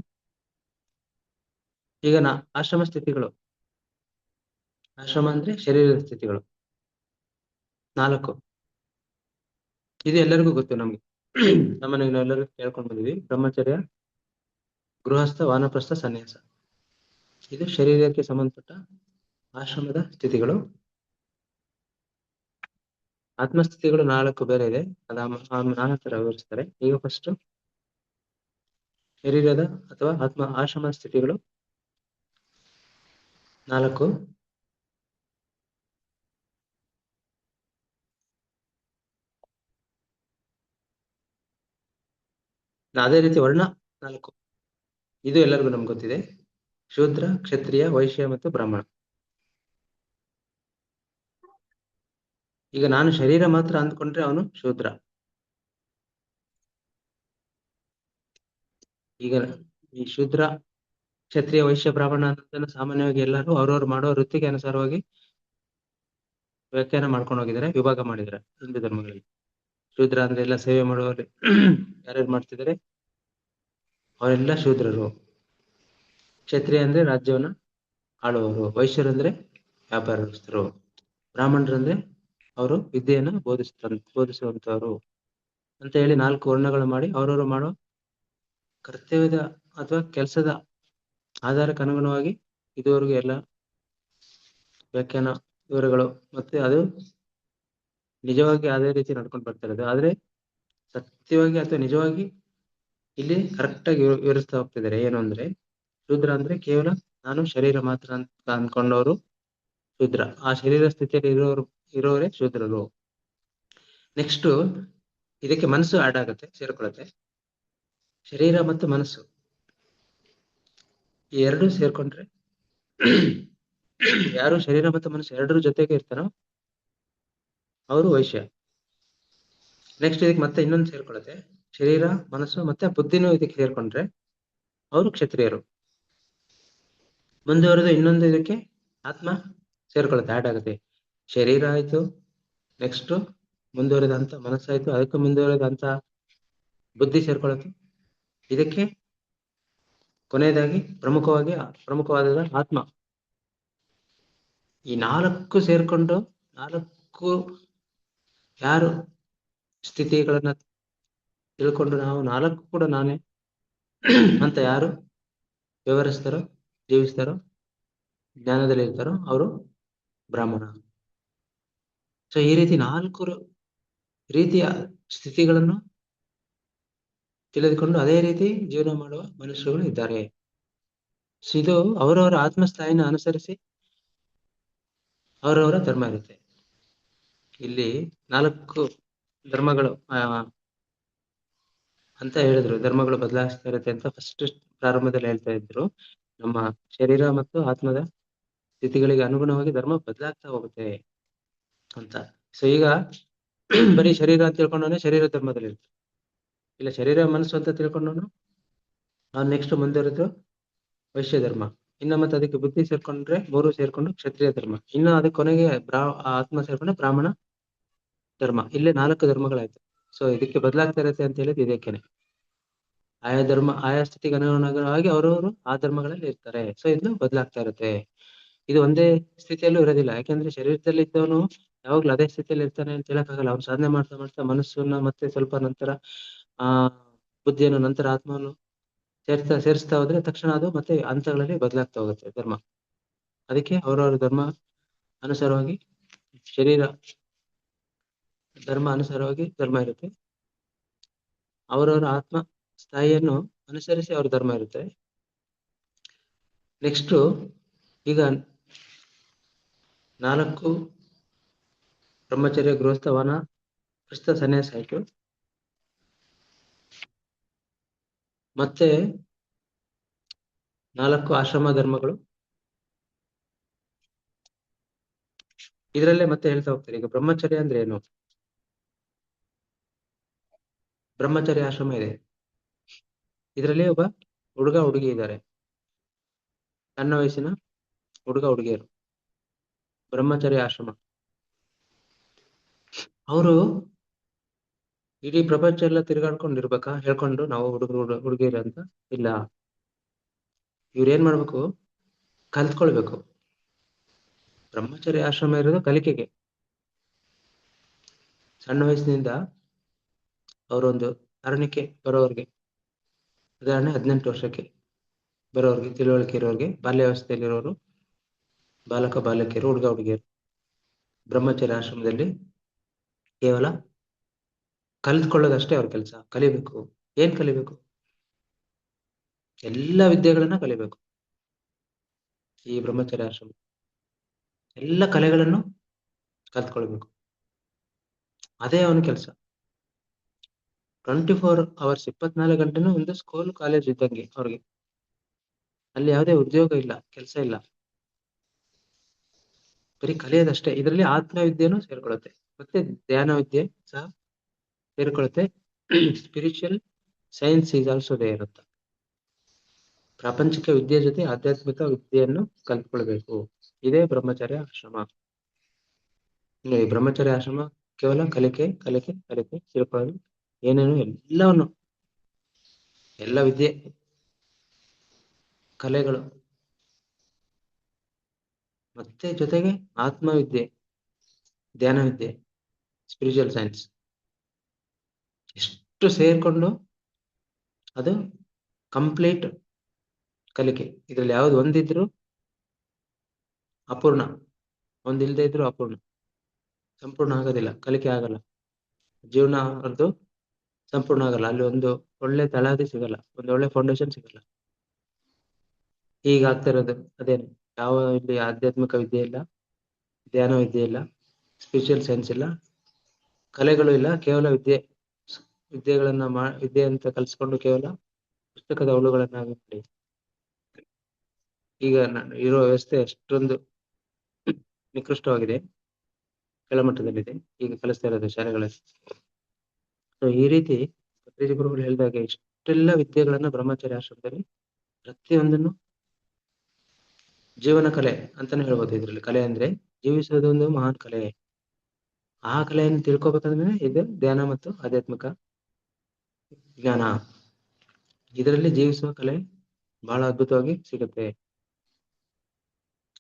ಈಗ ಆಶ್ರಮ ಸ್ಥಿತಿಗಳು, ಆಶ್ರಮ ಅಂದ್ರೆ ಶರೀರದ ಸ್ಥಿತಿಗಳು 4. ಇದು ಎಲ್ಲರಿಗೂ ಗೊತ್ತು ನಮ್ಗೆ. ಸಾಮಾನ್ಯವಾಗಿ ನಾವೆಲ್ಲರೂ ಕೇಳ್ಕೊಂಡ್ ಬಂದಿದ್ವಿ. ಬ್ರಹ್ಮಚರ್ಯ, ಗೃಹಸ್ಥ, ವಾನಪ್ರಸ್ಥ, ಸನ್ಯಾಸ. ಇದು ಶರೀರಕ್ಕೆ ಸಂಬಂಧಪಟ್ಟ ಆಶ್ರಮದ ಸ್ಥಿತಿಗಳು. ಆತ್ಮಸ್ಥಿತಿಗಳು 4 ಬೇರೆ ಇದೆ, ನಾನಾ ತರ ವಿವರಿಸ್ತಾರೆ. ಈಗ ಫಸ್ಟ್ ಶರೀರದ ಅಥವಾ ಆಶ್ರಮ ಸ್ಥಿತಿಗಳು 4. ಅದೇ ರೀತಿ ವರ್ಣ 4. ಇದು ಎಲ್ಲರಿಗೂ ನಮ್ಗೆ ಗೊತ್ತಿದೆ, ಶೂದ್ರ, ಕ್ಷತ್ರಿಯ, ವೈಶ್ಯ ಮತ್ತು ಬ್ರಾಹ್ಮಣ. ಈಗ ನಾನು ಶರೀರ ಮಾತ್ರ ಅಂದ್ಕೊಂಡ್ರೆ ಅವನು ಶೂದ್ರ. ಈಗ ಈ ಶೂದ್ರ, ಕ್ಷತ್ರಿಯ, ವೈಶ್ಯ, ಬ್ರಾಹ್ಮಣ ಅನ್ನೋದನ್ನ ಸಾಮಾನ್ಯವಾಗಿ ಎಲ್ಲರೂ ಅವ್ರವ್ರು ಮಾಡೋ ವೃತ್ತಿಗೆ ಅನುಸಾರವಾಗಿ ವ್ಯಾಖ್ಯಾನ ಮಾಡ್ಕೊಂಡು ಹೋಗಿದ್ದಾರೆ, ವಿಭಾಗ ಮಾಡಿದ್ದಾರೆ ಹಿಂದೂ ಧರ್ಮಗಳಲ್ಲಿ. ಶೂದ್ರ ಅಂದ್ರೆ ಎಲ್ಲ ಸೇವೆ ಮಾಡುವವರು ಯಾರ್ಯಾರು ಮಾಡ್ತಿದ್ದಾರೆ ಅವರೆಲ್ಲ ಶೂದ್ರರು. ಕ್ಷತ್ರಿಯ ಅಂದ್ರೆ ರಾಜ್ಯವನ್ನ ಆಳುವವರು. ವೈಶ್ಯರಂದ್ರೆ ವ್ಯಾಪಾರಸ್ಥರು. ಬ್ರಾಹ್ಮಣರಂದ್ರೆ ಅವರು ವಿದ್ಯೆಯನ್ನ ಬೋಧಿಸುವಂತವರು ಅಂತ ಹೇಳಿ 4 ವರ್ಣಗಳು ಮಾಡಿ ಅವ್ರವ್ರು ಮಾಡೋ ಕರ್ತವ್ಯದ ಅಥವಾ ಕೆಲಸದ ಆಧಾರಕ್ಕೆ ಅನುಗುಣವಾಗಿ ಇದುವರೆಗೂ ಎಲ್ಲ ವ್ಯಾಖ್ಯಾನ ವಿವರಗಳು ಮತ್ತೆ ಅದು ನಿಜವಾಗಿ ಅದೇ ರೀತಿ ನಡ್ಕೊಂಡು ಬರ್ತಾ ಇರೋದು. ಆದ್ರೆ ಸತ್ಯವಾಗಿ ಅಥವಾ ನಿಜವಾಗಿ ಇಲ್ಲಿ ಕರೆಕ್ಟ್ ಆಗಿ ವಿವರಿಸ್ತಾ ಹೋಗ್ತಿದ್ದಾರೆ. ಏನು ಅಂದ್ರೆ ಶೂದ್ರ ಅಂದ್ರೆ ಕೇವಲ ನಾನು ಶರೀರ ಮಾತ್ರ ಅಂತ ಅನ್ಕೊಂಡವರು ಶೂದ್ರ. ಆ ಶರೀರ ಸ್ಥಿತಿಯಲ್ಲಿ ಇರೋರೇ ಶೂದ್ರರು. ನೆಕ್ಸ್ಟ್ ಇದಕ್ಕೆ ಮನಸ್ಸು ಆಡ್ ಆಗುತ್ತೆ, ಸೇರ್ಕೊಳತ್ತೆ. ಶರೀರ ಮತ್ತು ಮನಸ್ಸು ಈ ಎರಡು ಸೇರ್ಕೊಂಡ್ರೆ ಯಾರು ಶರೀರ ಮತ್ತು ಮನಸ್ಸು ಎರಡರ ಜೊತೆಗೆ ಇರ್ತಾರೋ ಅವರು ವೈಶ್ಯ. ನೆಕ್ಸ್ಟ್ ಇದಕ್ಕೆ ಮತ್ತೆ ಇನ್ನೊಂದು ಸೇರ್ಕೊಳತ್ತೆ, ಶರೀರ ಮನಸ್ಸು ಮತ್ತೆ ಬುದ್ಧಿನೂ ಇದಕ್ಕೆ ಸೇರ್ಕೊಂಡ್ರೆ ಅವರು ಕ್ಷತ್ರಿಯರು. ಮುಂದುವರೆದು ಇನ್ನೊಂದು ಇದಕ್ಕೆ ಆತ್ಮ ಸೇರ್ಕೊಳತ್ತೆ, ಆಡ್ ಆಗುತ್ತೆ. ಶರೀರ ಆಯ್ತು, ನೆಕ್ಸ್ಟ್ ಮುಂದುವರೆದಂತ ಮನಸ್ಸಾಯ್ತು, ಅದಕ್ಕೆ ಮುಂದುವರೆದಂತ ಬುದ್ಧಿ ಸೇರ್ಕೊಳತ್ತೆ. ಇದಕ್ಕೆ ಕೊನೆಯದಾಗಿ ಪ್ರಮುಖವಾದ ಆತ್ಮ. ಈ ನಾಲ್ಕು ಸೇರ್ಕೊಂಡು ನಾಲ್ಕು ಯಾರು ಸ್ಥಿತಿಗಳನ್ನ ತಿಳ್ಕೊಂಡು ನಾವು ನಾಲ್ಕು ಕೂಡ ನಾನೇ ಅಂತ ಯಾರು ವ್ಯವಹರಿಸ್ತಾರೋ, ಜೀವಿಸ್ತಾರೋ, ಜ್ಞಾನದಲ್ಲಿ ಇರ್ತಾರೋ ಅವರು ಬ್ರಾಹ್ಮಣ. ಸೊ ಈ ರೀತಿ 4 ರೀತಿಯ ಸ್ಥಿತಿಗಳನ್ನು ತಿಳಿದುಕೊಂಡು ಅದೇ ರೀತಿ ಜೀವನ ಮಾಡುವ ಮನುಷ್ಯರುಗಳು ಇದ್ದಾರೆ. ಇದು ಅವರವರ ಆತ್ಮಸ್ಥಾಯಿನ ಅನುಸರಿಸಿ ಅವರವರ ಧರ್ಮ ಇರುತ್ತೆ. ಇಲ್ಲಿ 4 ಧರ್ಮಗಳು ಅಂತ ಹೇಳಿದ್ರು, ಧರ್ಮಗಳು ಬದಲಾಯಿಸ್ತಾ ಇರುತ್ತೆ ಅಂತ ಫಸ್ಟ್ ಪ್ರಾರಂಭದಲ್ಲಿ ಹೇಳ್ತಾ ಇದ್ರು. ನಮ್ಮ ಶರೀರ ಮತ್ತು ಆತ್ಮದ ಸ್ಥಿತಿಗಳಿಗೆ ಅನುಗುಣವಾಗಿ ಧರ್ಮ ಬದಲಾಗ್ತಾ ಹೋಗುತ್ತೆ ಅಂತ. ಸೊ ಈಗ ಬರೀ ಶರೀರ ಅಂತ ತಿಳ್ಕೊಂಡವನೇ ಶರೀರ ಧರ್ಮದಲ್ಲಿ ಇರ್ತಾರೆ. ಇಲ್ಲ ಶರೀರ ಮನಸ್ಸು ಅಂತ ತಿಳ್ಕೊಂಡವನು ನೆಕ್ಸ್ಟ್ ಮುಂದುವರೆದು ವೈಶ್ಯ ಧರ್ಮ. ಇನ್ನ ಮತ್ತೆ ಅದಕ್ಕೆ ಬುದ್ಧಿ ಸೇರ್ಕೊಂಡ್ರೆ 3 ಸೇರ್ಕೊಂಡು ಕ್ಷತ್ರಿಯ ಧರ್ಮ. ಇನ್ನು ಅದಕ್ಕೆ ಕೊನೆಗೆ ಆತ್ಮ ಸೇರ್ಕೊಂಡ್ರೆ ಬ್ರಾಹ್ಮಣ ಧರ್ಮ. ಇಲ್ಲೇ 4 ಧರ್ಮಗಳಾಯ್ತು. ಸೊ ಇದಕ್ಕೆ ಬದಲಾಗ್ತಾ ಇರುತ್ತೆ ಅಂತ ಹೇಳಿದ್ ಇದಕ್ಕೇನೆ. ಆಯಾ ಸ್ಥಿತಿಗೆ ಅನುಗುಣವಾಗಿ ಅವರವರು ಆ ಧರ್ಮಗಳಲ್ಲಿ ಇರ್ತಾರೆ. ಸೊ ಇದು ಬದಲಾಗ್ತಾ ಇರುತ್ತೆ. ಇದು ಒಂದೇ ಸ್ಥಿತಿಯಲ್ಲೂ ಇರೋದಿಲ್ಲ. ಯಾಕೆಂದ್ರೆ ಶರೀರದಲ್ಲಿ ಇದ್ದವನು ಯಾವಾಗ್ಲೂ ಅದೇ ಸ್ಥಿತಿಯಲ್ಲಿ ಇರ್ತಾನೆ ಅಂತ ಹೇಳಕ್ಕಾಗಲ್ಲ. ಅವ್ನು ಸಾಧನೆ ಮಾಡ್ತಾ ಮಾಡ್ತಾ ಮನಸ್ಸನ್ನ ಮತ್ತೆ ಸ್ವಲ್ಪ ನಂತರ ಬುದ್ಧಿಯನ್ನು ನಂತರ ಆತ್ಮವನ್ನು ಸೇರಿಸ್ತಾ ಹೋದ್ರೆ ತಕ್ಷಣ ಅದು ಮತ್ತೆ ಹಂತಗಳಲ್ಲಿ ಬದಲಾಗ್ತಾ ಹೋಗುತ್ತೆ ಧರ್ಮ. ಅದಕ್ಕೆ ಅವರವರ ಧರ್ಮ ಅನುಸಾರವಾಗಿ ಶರೀರ ಧರ್ಮ ಅನುಸಾರವಾಗಿ ಧರ್ಮ ಇರುತ್ತೆ. ಅವರವರ ಆತ್ಮ ಸ್ಥಾಯಿಯನ್ನು ಅನುಸರಿಸಿ ಅವ್ರ ಧರ್ಮ ಇರುತ್ತೆ. ನೆಕ್ಸ್ಟ್ ಈಗ 4 ಬ್ರಹ್ಮಚರ್ಯ, ಗೃಹಸ್ಥ, ವನ, ಕ್ರಿಸ್ತ, ಸನ್ಯಾಸ ಆಯ್ತು. ಮತ್ತೆ 4 ಆಶ್ರಮ ಧರ್ಮಗಳು ಇದರಲ್ಲೇ ಮತ್ತೆ ಹೇಳ್ತಾ ಹೋಗ್ತಾರೆ. ಈಗ ಬ್ರಹ್ಮಚರ್ಯ ಅಂದ್ರೆ ಏನು? ಬ್ರಹ್ಮಚರ್ಯ ಆಶ್ರಮ ಇದೆ. ಇದರಲ್ಲಿ ಒಬ್ಬ ಹುಡುಗ ಹುಡುಗಿ ಇದ್ದಾರೆ, ಸಣ್ಣ ವಯಸ್ಸಿನ ಹುಡುಗ ಹುಡುಗಿಯರು. ಬ್ರಹ್ಮಚರ್ಯ ಆಶ್ರಮ. ಅವರು ಇಡೀ ಪ್ರಪಂಚ ಎಲ್ಲ ತಿರ್ಗಾಡ್ಕೊಂಡಿರ್ಬೇಕಾ ಹೇಳ್ಕೊಂಡು ನಾವು ಹುಡುಗಿಯರು ಅಂತ? ಇಲ್ಲ. ಇವ್ರು ಏನ್ ಮಾಡ್ಬೇಕು? ಕಲ್ತ್ಕೊಳ್ಬೇಕು. ಬ್ರಹ್ಮಚರ್ಯ ಆಶ್ರಮ ಇರೋದು ಕಲಿಕೆಗೆ. ಸಣ್ಣ ವಯಸ್ಸಿನಿಂದ ಅವರೊಂದು ಅರಣ್ಯಕ್ಕೆ ಬರೋವ್ರಿಗೆ, ಉದಾಹರಣೆ 18 ವರ್ಷಕ್ಕೆ ಬರೋವ್ರಿಗೆ, ತಿಳುವಳಿಕೆ ಇರೋರಿಗೆ, ಬಾಲ್ಯಾವಸ್ಥೆಯಲ್ಲಿರೋರು, ಬಾಲಕ ಬಾಲಕಿಯರು, ಹುಡುಗ ಹುಡುಗಿಯರು ಬ್ರಹ್ಮಚರ್ಯ ಆಶ್ರಮದಲ್ಲಿ ಕೇವಲ ಕಲ್ತ್ಕೊಳ್ಳೋದಷ್ಟೇ ಅವ್ರ ಕೆಲಸ. ಕಲಿಬೇಕು. ಏನ್ ಕಲಿಬೇಕು? ಎಲ್ಲ ವಿದ್ಯೆಗಳನ್ನ ಕಲಿಬೇಕು. ಈ ಬ್ರಹ್ಮಚರ್ಯ ಆಶ್ರಮ ಎಲ್ಲ ಕಲೆಗಳನ್ನು ಕಲ್ತ್ಕೊಳ್ಬೇಕು. ಅದೇ ಅವನ ಕೆಲಸ. 24 hours 24 ಗಂಟೆನೂ ಒಂದು ಸ್ಕೂಲ್ ಕಾಲೇಜ್ ಇದ್ದಂಗೆ ಅವ್ರಿಗೆ. ಅಲ್ಲಿ ಯಾವುದೇ ಉದ್ಯೋಗ ಇಲ್ಲ, ಕೆಲಸ ಇಲ್ಲ, ಬರೀ ಕಲಿಯೋದಷ್ಟೇ. ಇದರಲ್ಲಿ ಆತ್ಮವಿದ್ಯೆನೂ ಸೇರ್ಕೊಳ್ಳುತ್ತೆ, ಮತ್ತೆ ಧ್ಯಾನ ವಿದ್ಯೆ ಸಹ ಸೇರ್ಕೊಳ್ಳುತ್ತೆ. Spiritual science is also there ಅಂತ. ಪ್ರಾಪಂಚಿಕ ವಿದ್ಯೆ ಜೊತೆ ಆಧ್ಯಾತ್ಮಿಕ ವಿದ್ಯೆಯನ್ನು ಕಲ್ತ್ಕೊಳ್ಬೇಕು. ಇದೇ ಬ್ರಹ್ಮಚರ್ಯ ಆಶ್ರಮ. ಈ ಬ್ರಹ್ಮಚರ್ಯ ಆಶ್ರಮ ಕೇವಲ ಕಲಿಕೆ ತಿಳ್ಕೊಳ್ಳೋದು, ಏನೇನು ಎಲ್ಲವನ್ನು, ಎಲ್ಲ ವಿದ್ಯೆ, ಕಲೆಗಳು, ಮತ್ತೆ ಜೊತೆಗೆ ಆತ್ಮವಿದ್ಯೆ, ಧ್ಯಾನ ವಿದ್ಯೆ, ಸ್ಪಿರಿಚುವಲ್ ಸೈನ್ಸ್ ಎಷ್ಟು ಸೇರ್ಕೊಂಡು ಅದು ಕಂಪ್ಲೀಟ್ ಕಲಿಕೆ. ಇದ್ರಲ್ಲಿ ಯಾವ್ದು ಒಂದಿದ್ರು ಅಪೂರ್ಣ. ಒಂದಿಲ್ಲದೆ ಇದ್ರು ಅಪೂರ್ಣ, ಸಂಪೂರ್ಣ ಆಗೋದಿಲ್ಲ, ಕಲಿಕೆ ಆಗಲ್ಲ, ಜೀವನ ಅದು ಸಂಪೂರ್ಣ ಆಗಲ್ಲ. ಅಲ್ಲಿ ಒಂದು ಒಳ್ಳೆ ತಳಹದಿ ಸಿಗಲ್ಲ, ಒಂದು ಒಳ್ಳೆ ಫೌಂಡೇಶನ್ ಸಿಗಲ್ಲ. ಈಗ ಆಗ್ತಾ ಇರೋದು ಅದೇನೆ. ಯಾವ ಇಲ್ಲಿ ಆಧ್ಯಾತ್ಮಿಕ ವಿದ್ಯೆ ಇಲ್ಲ, ಧ್ಯಾನ ವಿದ್ಯೆ ಇಲ್ಲ, ಸ್ಪಿರಿಚುವಲ್ ಸೈನ್ಸ್ ಇಲ್ಲ, ಕಲೆಗಳು ಇಲ್ಲ, ಕೇವಲ ವಿದ್ಯೆ ಅಂತ ಕಲಿಸ್ಕೊಂಡು ಕೇವಲ ಪುಸ್ತಕದ ಹುಳುಗಳನ್ನಾಗಿ ಮಾಡಿ ಈಗ ಇರೋ ವ್ಯವಸ್ಥೆ ಅಷ್ಟೊಂದು ನಿಕೃಷ್ಟವಾಗಿದೆ, ಕೆಳಮಟ್ಟದಲ್ಲಿದೆ ಈಗ ಕಲಿಸ್ತಾ ಇರೋದು ಶಾಲೆಗಳಲ್ಲಿ. ಸೊ ಈ ರೀತಿ ಪತ್ರಿಜಿ ಗುರುಗಳು ಹೇಳಿದಾಗ ಇಷ್ಟೆಲ್ಲ ವಿದ್ಯೆಗಳನ್ನ ಬ್ರಹ್ಮಚರ್ಯ ಆಶ್ರಮದಲ್ಲಿ ಪ್ರತಿಯೊಂದನ್ನು ಜೀವನ ಕಲೆ ಅಂತಾನೆ ಹೇಳ್ಬೋದು. ಇದ್ರಲ್ಲಿ ಕಲೆ ಅಂದ್ರೆ ಜೀವಿಸೋದು ಒಂದು ಮಹಾನ್ ಕಲೆ. ಆ ಕಲೆಯನ್ನು ತಿಳ್ಕೊಬೇಕಂದ್ರೆ ಇದು ಧ್ಯಾನ ಮತ್ತು ಆಧ್ಯಾತ್ಮಿಕ ಜ್ಞಾನ, ಇದರಲ್ಲಿ ಜೀವಿಸುವ ಕಲೆ ಬಹಳ ಅದ್ಭುತವಾಗಿ ಸಿಗುತ್ತೆ.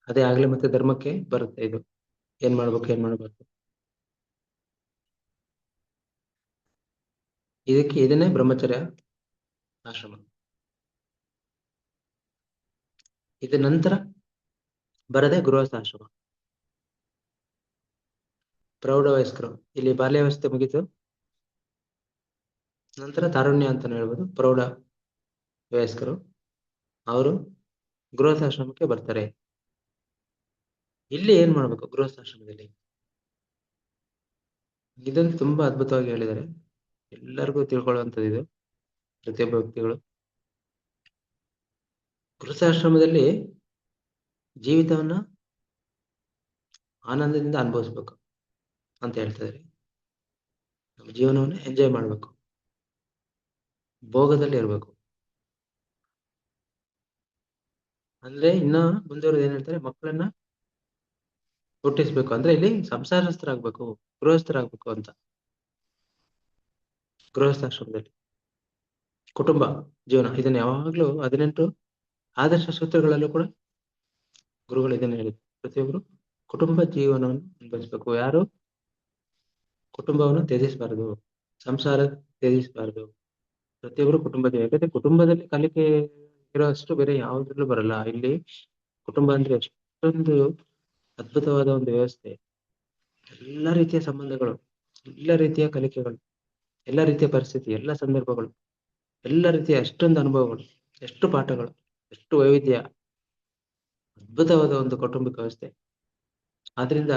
ಅದೇ ಆಗ್ಲೇ ಮತ್ತೆ ಧರ್ಮಕ್ಕೆ ಬರುತ್ತೆ. ಇದು ಏನ್ ಮಾಡ್ಬೇಕು ಏನ್ ಮಾಡ್ಬೇಕು, ಇದನ್ನೇ ಬ್ರಹ್ಮಚರ್ಯ ಆಶ್ರಮ. ಇದ ನಂತರ ಬರದೆ ಗೃಹಸ್ಥಾಶ್ರಮ. ಪ್ರೌಢ ವಯಸ್ಕರು, ಇಲ್ಲಿ ಬಾಲ್ಯಾವಸ್ಥೆ ಮುಗಿತು, ನಂತರ ತಾರುಣ್ಯ ಅಂತಾನೆ ಹೇಳ್ಬೋದು. ಪ್ರೌಢ ವಯಸ್ಕರು ಅವರು ಗೃಹಸ್ಥಾಶ್ರಮಕ್ಕೆ ಬರ್ತಾರೆ. ಇಲ್ಲಿ ಏನ್ ಮಾಡ್ಬೇಕು ಗೃಹಸ್ಥಾಶ್ರಮದಲ್ಲಿ, ಇದನ್ನು ತುಂಬಾ ಅದ್ಭುತವಾಗಿ ಹೇಳಿದ್ದಾರೆ, ಎಲ್ಲರಿಗೂ ತಿಳ್ಕೊಳ್ಳುವಂಥದ್ದು ಇದು. ಪ್ರತಿಯೊಬ್ಬ ವ್ಯಕ್ತಿಗಳು ಗೃಹಸ್ಥಾಶ್ರಮದಲ್ಲಿ ಜೀವಿತವನ್ನ ಆನಂದದಿಂದ ಅನುಭವಿಸ್ಬೇಕು ಅಂತ ಹೇಳ್ತಿದ್ದಾರೆ. ನಮ್ಮ ಜೀವನವನ್ನ ಎಂಜಾಯ್ ಮಾಡ್ಬೇಕು, ಭೋಗದಲ್ಲಿ ಇರ್ಬೇಕು. ಅಂದ್ರೆ ಇನ್ನ ಮುಂದುವರೆದು ಏನ್ ಹೇಳ್ತಾರೆ, ಮಕ್ಕಳನ್ನ ಹುಟ್ಟಿಸ್ಬೇಕು ಅಂದ್ರೆ ಇಲ್ಲಿ ಸಂಸಾರಸ್ಥರಾಗ್ಬೇಕು, ಗೃಹಸ್ಥರಾಗ್ಬೇಕು ಅಂತ. ಗೃಹಸ್ಥಾಶ್ರಮದಲ್ಲಿ ಕುಟುಂಬ ಜೀವನ, ಇದನ್ನ ಯಾವಾಗ್ಲೂ 18 ಆದರ್ಶ ಸೂತ್ರಗಳಲ್ಲೂ ಕೂಡ ಗುರುಗಳು ಇದನ್ನ ಹೇಳಿದ್ರು. ಪ್ರತಿಯೊಬ್ರು ಕುಟುಂಬ ಜೀವನವನ್ನು ಅನುಭವಿಸ್ಬೇಕು, ಯಾರು ಕುಟುಂಬವನ್ನು ತ್ಯಜಿಸಬಾರದು, ಸಂಸಾರ ತ್ಯಜಿಸಬಾರದು. ಪ್ರತಿಯೊಬ್ರು ಕುಟುಂಬ ಜೀವನ, ಯಾಕಂದ್ರೆ ಕುಟುಂಬದಲ್ಲಿ ಕಲಿಕೆ ಇರೋಷ್ಟು ಬೇರೆ ಯಾವುದ್ರಲ್ಲೂ ಬರಲ್ಲ. ಇಲ್ಲಿ ಕುಟುಂಬ ಅಂದ್ರೆ ಎಷ್ಟೊಂದು ಅದ್ಭುತವಾದ ಒಂದು ವ್ಯವಸ್ಥೆ, ಎಲ್ಲ ರೀತಿಯ ಸಂಬಂಧಗಳು, ಎಲ್ಲ ರೀತಿಯ ಕಲಿಕೆಗಳು, ಎಲ್ಲ ರೀತಿಯ ಪರಿಸ್ಥಿತಿ, ಎಲ್ಲ ಸಂದರ್ಭಗಳು, ಎಲ್ಲ ರೀತಿಯ ಅಷ್ಟೊಂದು ಅನುಭವಗಳು, ಎಷ್ಟು ಪಾಠಗಳು, ಎಷ್ಟು ವೈವಿಧ್ಯ, ಅದ್ಭುತವಾದ ಒಂದು ಕೌಟುಂಬಿಕ ವ್ಯವಸ್ಥೆ. ಆದ್ರಿಂದ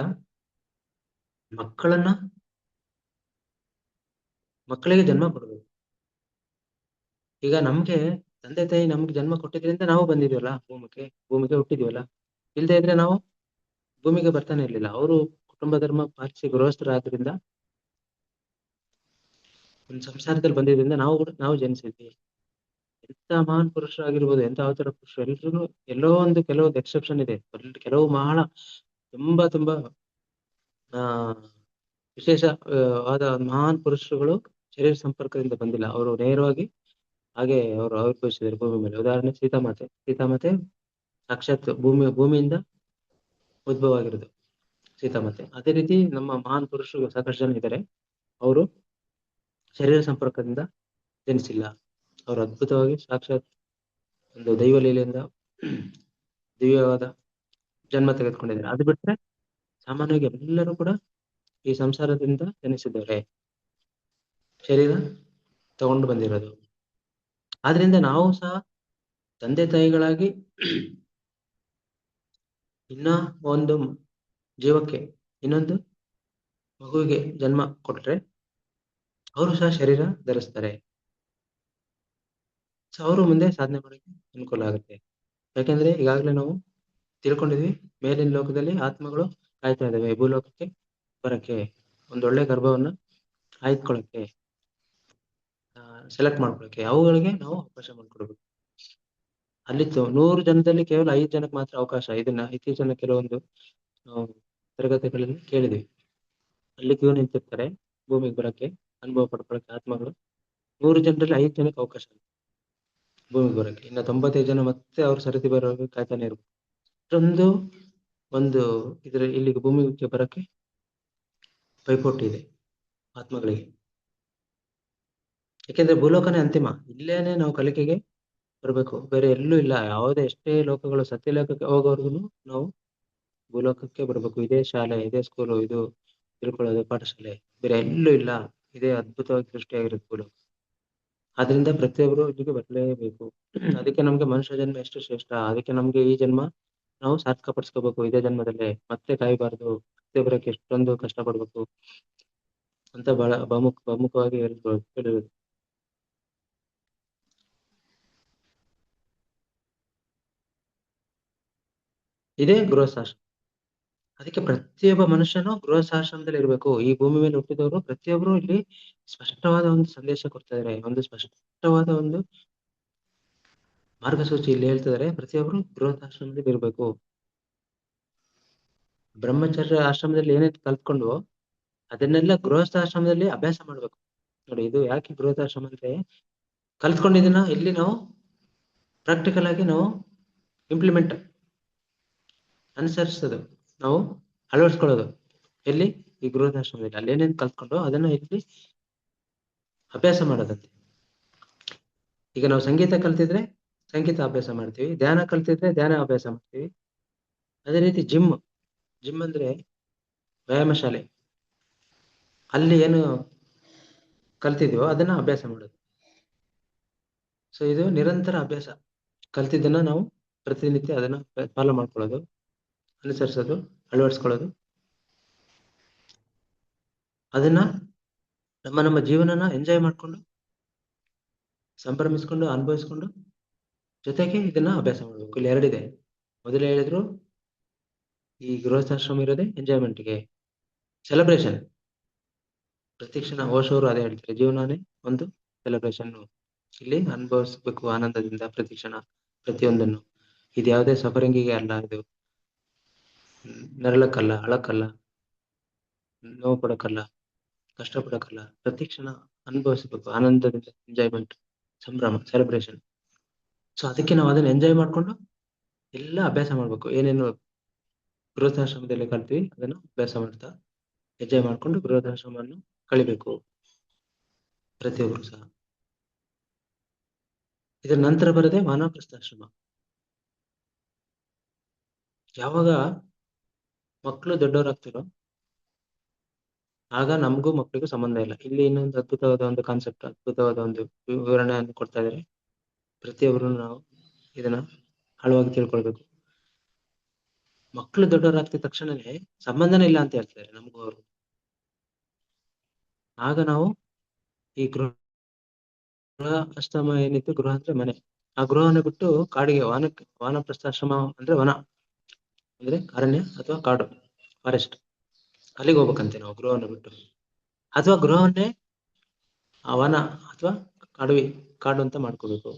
ಮಕ್ಕಳಿಗೆ ಜನ್ಮ ಕೊಡಬೇಕು. ಈಗ ನಮ್ಗೆ ತಂದೆ ತಾಯಿ ನಮ್ಗೆ ಜನ್ಮ ಕೊಟ್ಟಿದ್ರಿಂದ ನಾವು ಬಂದಿದ್ವಲ್ಲ, ಭೂಮಿಗೆ ಹುಟ್ಟಿದ್ವಲ್ಲ. ಇಲ್ದೇ ಇದ್ರೆ ನಾವು ಭೂಮಿಗೆ ಬರ್ತಾನೆ ಇರ್ಲಿಲ್ಲ. ಅವರು ಕುಟುಂಬ ಧರ್ಮ ಪಾಲಿಸಿ ಗೃಹಸ್ಥರಾದ್ರಿಂದ ಒಂದು ಸಂಸಾರದಲ್ಲಿ ಬಂದಿದ್ರಿಂದ ನಾವು ಜನಿಸಿದ್ವಿ. ಎಂತ ಮಹಾನ್ ಪುರುಷರಾಗಿರ್ಬೋದು, ಎಂತ ಅವತಾರ ಪುರುಷರು ಎಲ್ರು ಕೆಲವೊಂದು ಎಕ್ಸೆಪ್ಷನ್ ಇದೆ. ಕೆಲವು ಬಹಳ ತುಂಬಾ ಆ ವಿಶೇಷವಾದ ಮಹಾನ್ ಪುರುಷರುಗಳು ಶರೀರ ಸಂಪರ್ಕದಿಂದ ಬಂದಿಲ್ಲ, ಅವರು ನೇರವಾಗಿ ಹಾಗೆ ಅವರು ಆವಿರ್ಭವಿಸಿದ್ದಾರೆ ಭೂಮಿ ಮೇಲೆ. ಉದಾಹರಣೆ ಸೀತಾಮಾತೆ ಸಾಕ್ಷಾತ್ ಭೂಮಿಯಿಂದ ಉದ್ಭವ ಆಗಿರೋದು ಸೀತಾಮಾತೆ. ಅದೇ ರೀತಿ ನಮ್ಮ ಮಹಾನ್ ಪುರುಷರು ಸಾಕಷ್ಟು ಜನ ಇದ್ದಾರೆ, ಅವರು ಶರೀರ ಸಂಪರ್ಕದಿಂದ ಜನಿಸಿಲ್ಲ. ಅವರು ಅದ್ಭುತವಾಗಿ ಸಾಕ್ಷಾತ್ ಒಂದು ದೈವ ಲೀಲೆಯಿಂದ ದಿವ್ಯವಾದ ಜನ್ಮ ತೆಗೆದುಕೊಂಡಿದ್ದಾರೆ. ಅದು ಬಿಟ್ರೆ ಸಾಮಾನ್ಯವಾಗಿ ಎಲ್ಲರೂ ಕೂಡ ಈ ಸಂಸಾರದಿಂದ ಜನಿಸಿದ್ದಾರೆ, ಶರೀರ ತಗೊಂಡು ಬಂದಿರೋದು. ಆದ್ರಿಂದ ನಾವು ಸಹ ತಂದೆ ತಾಯಿಗಳಾಗಿ ಇನ್ನ ಒಂದು ಜೀವಕ್ಕೆ, ಇನ್ನೊಂದು ಮಗುವಿಗೆ ಜನ್ಮ ಕೊಟ್ರೆ ಅವರು ಸಹ ಶರೀರ ಧರಿಸ್ತಾರೆ. ಸೊ ಅವರು ಮುಂದೆ ಸಾಧನೆ ಮಾಡಕ್ಕೆ ಅನುಕೂಲ ಆಗುತ್ತೆ. ಯಾಕಂದ್ರೆ ಈಗಾಗಲೇ ನಾವು ತಿಳ್ಕೊಂಡಿದ್ವಿ, ಮೇಲಿನ ಲೋಕದಲ್ಲಿ ಆತ್ಮಗಳು ಕಾಯ್ತಾ ಇದ್ದಾವೆ ಭೂಲೋಕಕ್ಕೆ ಬರಕ್ಕೆ, ಒಂದೊಳ್ಳೆ ಗರ್ಭವನ್ನ ಆಯ್ದುಕೊಳ್ಳಕ್ಕೆ, ಸೆಲೆಕ್ಟ್ ಮಾಡ್ಕೊಳಕ್ಕೆ. ಅವುಗಳಿಗೆ ನಾವು ಅವಕಾಶ ಮಾಡ್ಕೊಡ್ಬೇಕು. ಅಲ್ಲಿ 100 ಜನದಲ್ಲಿ ಕೇವಲ 5 ಜನಕ್ಕೆ ಮಾತ್ರ ಅವಕಾಶ. ಇದನ್ನ ಇತ್ತೀಚಿನ ಕೆಲವೊಂದು ತರಗತಿಗಳಲ್ಲಿ ಕೇಳಿದ್ವಿ. ಅಲ್ಲಿ ಕ್ಯೂ ನಿಂತಿರ್ತಾರೆ ಭೂಮಿಗೆ ಬರಕ್ಕೆ, ಅನುಭವ ಪಡ್ಕೊಳಕ್ಕೆ ಆತ್ಮಗಳು. 100 ಜನರಲ್ಲಿ 5 ಜನಕ್ಕೆ ಅವಕಾಶ ಭೂಮಿಗೆ ಬರಕ್ಕೆ, ಇನ್ನ 95 ಜನ ಮತ್ತೆ ಅವ್ರ ಸರತಿ ಬರೋವಾಗ ಕಾಯ್ತಾನೆ ಇರ್ಬೇಕು. ಅಷ್ಟೊಂದು ಒಂದು ಇಲ್ಲಿಗೆ ಭೂಮಿಗೆ ಬರಕ್ಕೆ ಪೈಪೋಟಿ ಇದೆ ಆತ್ಮಗಳಿಗೆ. ಯಾಕೆಂದ್ರೆ ಭೂಲೋಕನೇ ಅಂತಿಮ, ಇಲ್ಲೇನೆ ನಾವು ಕಲಿಕೆಗೆ ಬರ್ಬೇಕು, ಬೇರೆ ಎಲ್ಲೂ ಇಲ್ಲ. ಯಾವುದೇ ಎಷ್ಟೇ ಲೋಕಗಳು, ಸತ್ಯ ಲೋಕಕ್ಕೆ ಹೋಗೋವರೆಗೂ ನಾವು ಭೂಲೋಕಕ್ಕೆ ಬರ್ಬೇಕು. ಇದೇ ಶಾಲೆ, ಇದೇ ಸ್ಕೂಲು, ಇದು ತಿಳ್ಕೊಳ್ಳೋದು ಪಾಠಶಾಲೆ, ಬೇರೆ ಎಲ್ಲೂ ಇಲ್ಲ. ಇದೇ ಅದ್ಭುತವಾಗಿ ಸೃಷ್ಟಿಯಾಗಿರುತ್ತೆ ಭೂಲೋಕ. ಆದ್ರಿಂದ ಪ್ರತಿಯೊಬ್ಬರು ಇಲ್ಲಿಗೆ ಬರಲೇಬೇಕು. ಅದಕ್ಕೆ ನಮ್ಗೆ ಮನುಷ್ಯ ಜನ್ಮ ಎಷ್ಟು ಶ್ರೇಷ್ಠ, ಅದಕ್ಕೆ ನಮ್ಗೆ ಈ ಜನ್ಮ ನಾವು ಸಾರ್ಥಕ ಪಡಿಸ್ಕೋಬೇಕು. ಇದೇ ಜನ್ಮದಲ್ಲೇ ಮತ್ತೆ ಕಾಯಬಾರ್ದು, ಮತ್ತೆ ಬರಕ್ಕೆ ಎಷ್ಟೊಂದು ಕಷ್ಟ ಪಡ್ಬೇಕು ಅಂತ ಬಹಳ ಪ್ರಮುಖವಾಗಿ ಹೇಳಿರೋದು. ಇದೇ ಗೃಹಸ್ಥಾಶ್ರಮ. ಅದಕ್ಕೆ ಪ್ರತಿಯೊಬ್ಬ ಮನುಷ್ಯನು ಗೃಹಸ್ಥಾಶ್ರಮದಲ್ಲಿ ಇರಬೇಕು. ಈ ಭೂಮಿ ಮೇಲೆ ಹುಟ್ಟಿದವರು ಪ್ರತಿಯೊಬ್ಬರು ಇಲ್ಲಿ ಸ್ಪಷ್ಟವಾದ ಒಂದು ಸಂದೇಶ ಕೊಡ್ತಾ ಇದಾರೆ, ಒಂದು ಸ್ಪಷ್ಟವಾದ ಒಂದು ಮಾರ್ಗಸೂಚಿ ಇಲ್ಲಿ ಹೇಳ್ತಿದ್ದಾರೆ. ಪ್ರತಿಯೊಬ್ಬರು ಗೃಹಸ್ಥಾಶ್ರಮದಲ್ಲಿ ಇರಬೇಕು. ಬ್ರಹ್ಮಚರ್ಯ ಆಶ್ರಮದಲ್ಲಿ ಏನೇನು ಕಲ್ತ್ಕೊಂಡು ಅದನ್ನೆಲ್ಲ ಗೃಹಸ್ಥಾಶ್ರಮದಲ್ಲಿ ಅಭ್ಯಾಸ ಮಾಡ್ಬೇಕು. ನೋಡಿ, ಇದು ಯಾಕೆ ಗೃಹಸ್ಥಾಶ್ರಮ ಅಂದ್ರೆ, ಕಲ್ತ್ಕೊಂಡಿದ್ದನ್ನ ಇಲ್ಲಿ ನಾವು ಪ್ರಾಕ್ಟಿಕಲ್ ಆಗಿ ನಾವು ಇಂಪ್ಲಿಮೆಂಟ್ ಅನುಸರಿಸೋದು, ನಾವು ಅಳವಡಿಸ್ಕೊಳ್ಳೋದು ಎಲ್ಲಿ? ಈ ಗೃಹಸ್ಥಾಶ್ರಮದಲ್ಲಿ. ಅಲ್ಲೇನೇನು ಕಲ್ತ್ಕೊಂಡು ಅದನ್ನ ಇಲ್ಲಿ ಅಭ್ಯಾಸ ಮಾಡೋದಂತೆ. ಈಗ ನಾವು ಸಂಗೀತ ಕಲ್ತಿದ್ರೆ ಸಂಗೀತ ಅಭ್ಯಾಸ ಮಾಡ್ತೀವಿ, ಧ್ಯಾನ ಕಲ್ತಿದ್ರೆ ಧ್ಯಾನ ಅಭ್ಯಾಸ ಮಾಡ್ತೀವಿ. ಅದೇ ರೀತಿ ಜಿಮ್ ಅಂದ್ರೆ ವ್ಯಾಯಾಮ ಶಾಲೆ. ಅಲ್ಲಿ ಏನು ಕಲ್ತಿದ್ವೋ ಅದನ್ನ ಅಭ್ಯಾಸ ಮಾಡೋದು. ಸೊ ಇದು ನಿರಂತರ ಅಭ್ಯಾಸ. ಕಲ್ತಿದ್ದನ್ನ ನಾವು ಪ್ರತಿನಿತ್ಯ ಅದನ್ನ ಫಾಲೋ ಮಾಡ್ಕೊಳ್ಳೋದು, ಅನುಸರಿಸೋದು, ಅಳವಡಿಸ್ಕೊಳ್ಳೋದು. ಅದನ್ನ ನಮ್ಮ ಜೀವನನ ಎಂಜಾಯ್ ಮಾಡ್ಕೊಂಡು, ಸಂಭ್ರಮಿಸ್ಕೊಂಡು, ಅನುಭವಿಸ್ಕೊಂಡು, ಜೊತೆಗೆ ಇದನ್ನ ಅಭ್ಯಾಸ ಮಾಡ್ಬೇಕು. ಇಲ್ಲಿ ಎರಡಿದೆ. ಮೊದಲೇ ಹೇಳಿದ್ರು, ಈ ಗೃಹಸ್ಥಾಶ್ರಮ ಇರೋದೇ ಎಂಜಾಯ್ಮೆಂಟ್ಗೆ, ಸೆಲೆಬ್ರೇಷನ್. ಪ್ರತಿ ಕ್ಷಣ ಓಶೋರು ಅದೇ ಹೇಳ್ತಾರೆ, ಜೀವನನೇ ಒಂದು ಸೆಲೆಬ್ರೇಷನ್. ಇಲ್ಲಿ ಅನುಭವಿಸ್ಬೇಕು ಆನಂದದಿಂದ ಪ್ರತಿ ಕ್ಷಣ ಪ್ರತಿಯೊಂದನ್ನು. ಇದು ಯಾವುದೇ ಸಫರಿಂಗಿಗೆ ಅಲ್ಲ, ಇದು ನರಳಕ್ಕಲ್ಲ, ಅಳಕ್ಕಲ್ಲ, ನೋವು ಪಡಕ್ಕಲ್ಲ, ಕಷ್ಟ ಪಡಕ್ಕಲ್ಲ. ಪ್ರತಿ ಕ್ಷಣ ಅನುಭವಿಸ್ಬೇಕು ಆನಂದದಿಂದ, ಎಂಜಾಯ್ಮೆಂಟ್, ಸಂಭ್ರಮ, ಸೆಲೆಬ್ರೇಷನ್. ಸೊ ಅದಕ್ಕೆ ನಾವು ಅದನ್ನ ಎಂಜಾಯ್ ಮಾಡ್ಕೊಂಡು ಎಲ್ಲ ಅಭ್ಯಾಸ ಮಾಡ್ಬೇಕು. ಏನೇನು ಗೃಹಸ್ಥಾಶ್ರಮದಲ್ಲಿ ಕಲ್ತೀವಿ ಅದನ್ನು ಅಭ್ಯಾಸ ಮಾಡ್ತಾ ಎಂಜಾಯ್ ಮಾಡ್ಕೊಂಡು ಗೃಹಸ್ಥಾಶ್ರಮವನ್ನು ಕಳಿಬೇಕು ಪ್ರತಿಯೊಬ್ಬರು ಸಹ. ಇದರ ನಂತರ ಬರದೆ ವಾನಪ್ರಸ್ಥಾಶ್ರಮ. ಯಾವಾಗ ಮಕ್ಕಳು ದೊಡ್ಡವರಾಗ್ತಿರೋ ಆಗ ನಮಗೂ ಮಕ್ಕಳಿಗೂ ಸಂಬಂಧ ಇಲ್ಲ. ಇಲ್ಲಿ ಇನ್ನೊಂದು ಅದ್ಭುತವಾದ ಒಂದು ಕಾನ್ಸೆಪ್ಟ್, ಅದ್ಭುತವಾದ ಒಂದು ವಿವರಣೆಯನ್ನು ಕೊಡ್ತಾ ಇದ್ದಾರೆ. ಪ್ರತಿಯೊಬ್ಬರು ನಾವು ಇದನ್ನ ಆಳವಾಗಿ ತಿಳ್ಕೊಳ್ಬೇಕು. ಮಕ್ಕಳು ದೊಡ್ಡವರಾಗ್ತಿದ ತಕ್ಷಣನೇ ಸಂಬಂಧನೇ ಇಲ್ಲ ಅಂತ ಹೇಳ್ತಾರೆ ನಮಗೂ ಅವರು. ಆಗ ನಾವು ಈ ಗೃಹ ಆಶ್ರಮ ಏನಿತ್ತು, ಗೃಹ ಅಂದ್ರೆ ಮನೆ, ಆ ಗೃಹವನ್ನು ಬಿಟ್ಟು ಕಾಡಿಗೆ, ವಾನಪ್ರಸ್ಥಾಶ್ರಮ ಅಂದ್ರೆ ವನ, ಅಂದ್ರೆ ಅರಣ್ಯ ಅಥವಾ ಕಾಡು, ಫಾರೆಸ್ಟ್, ಅಲ್ಲಿಗೆ ಹೋಗ್ಬೇಕಂತೆ ನಾವು ಗೃಹವನ್ನು ಬಿಟ್ಟು. ಅಥವಾ ಗೃಹವನ್ನೇ ಆ ವನ ಅಥವಾ ಕಾಡು ಅಂತ ಮಾಡ್ಕೋಬೇಕು.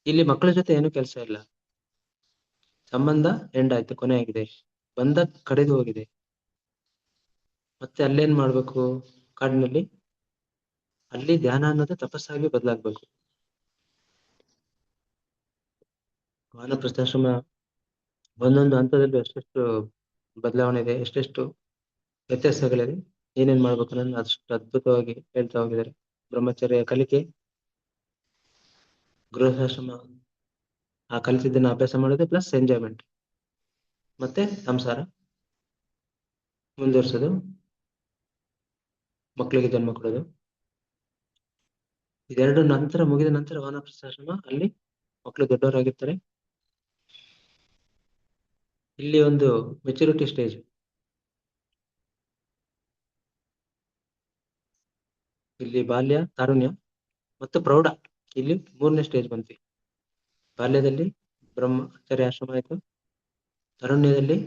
ಇಲ್ಲಿ ಮಕ್ಕಳ ಜೊತೆ ಏನು ಕೆಲಸ ಇಲ್ಲ, ಸಂಬಂಧ ಎಂಡ್ ಆಯ್ತು, ಕೊನೆ ಆಗಿದೆ, ಬಂಧ ಕಡಿದು ಹೋಗಿದೆ. ಮತ್ತೆ ಅಲ್ಲೇನ್ ಮಾಡ್ಬೇಕು? ಕಾಡಿನಲ್ಲಿ ಅಲ್ಲಿ ಧ್ಯಾನ ಅನ್ನೋದು ತಪಸ್ಸಾಗಿ ಬದಲಾಗ್ಬೇಕು. ವಾನಪ್ರಸ್ಥಾಶ್ರಮ ಒಂದೊಂದು ಹಂತದಲ್ಲಿ ಎಷ್ಟೆಷ್ಟು ಬದಲಾವಣೆ ಇದೆ, ಎಷ್ಟೆಷ್ಟು ವ್ಯತ್ಯಾಸಗಳಿದೆ, ಏನೇನ್ ಮಾಡ್ಬೇಕು ಅನ್ನೋದು ಅಷ್ಟು ಅದ್ಭುತವಾಗಿ ಹೇಳ್ತಾ ಹೋಗಿದ್ದಾರೆ. ಬ್ರಹ್ಮಚರ್ಯ ಕಲಿಕೆ, ಗೃಹಸ್ಥಾಶ್ರಮ ಆ ಕಲಿತಿದ್ದನ್ನ ಅಭ್ಯಾಸ ಮಾಡೋದು, ಪ್ಲಸ್ ಎಂಜಾಯ್ಮೆಂಟ್, ಮತ್ತೆ ಸಂಸಾರ ಮುಂದುವರ್ಸೋದು, ಮಕ್ಕಳಿಗೆ ಜನ್ಮ ಕೊಡೋದು. ಇದೆರಡು ನಂತರ ಮುಗಿದ ನಂತರ ವಾನಪ್ರಸ್ಥಾಶ್ರಮ, ಅಲ್ಲಿ ಮಕ್ಕಳು ದೊಡ್ಡವರಾಗಿರ್ತಾರೆ. ಇಲ್ಲಿ ಒಂದು ಮೆಚುರಿಟಿ ಸ್ಟೇಜ್, ಇಲ್ಲಿ ಬಾಲ್ಯ, ತಾರುಣ್ಯ ಮತ್ತು ಪ್ರೌಢ, ಇಲ್ಲಿ 3ನೇ ಸ್ಟೇಜ್ ಬಂತು. ಬಾಲ್ಯದಲ್ಲಿ ಬ್ರಹ್ಮಚರ್ಯ ಆಶ್ರಮ ಆಯ್ತು, ತಾರುಣ್ಯದಲ್ಲಿ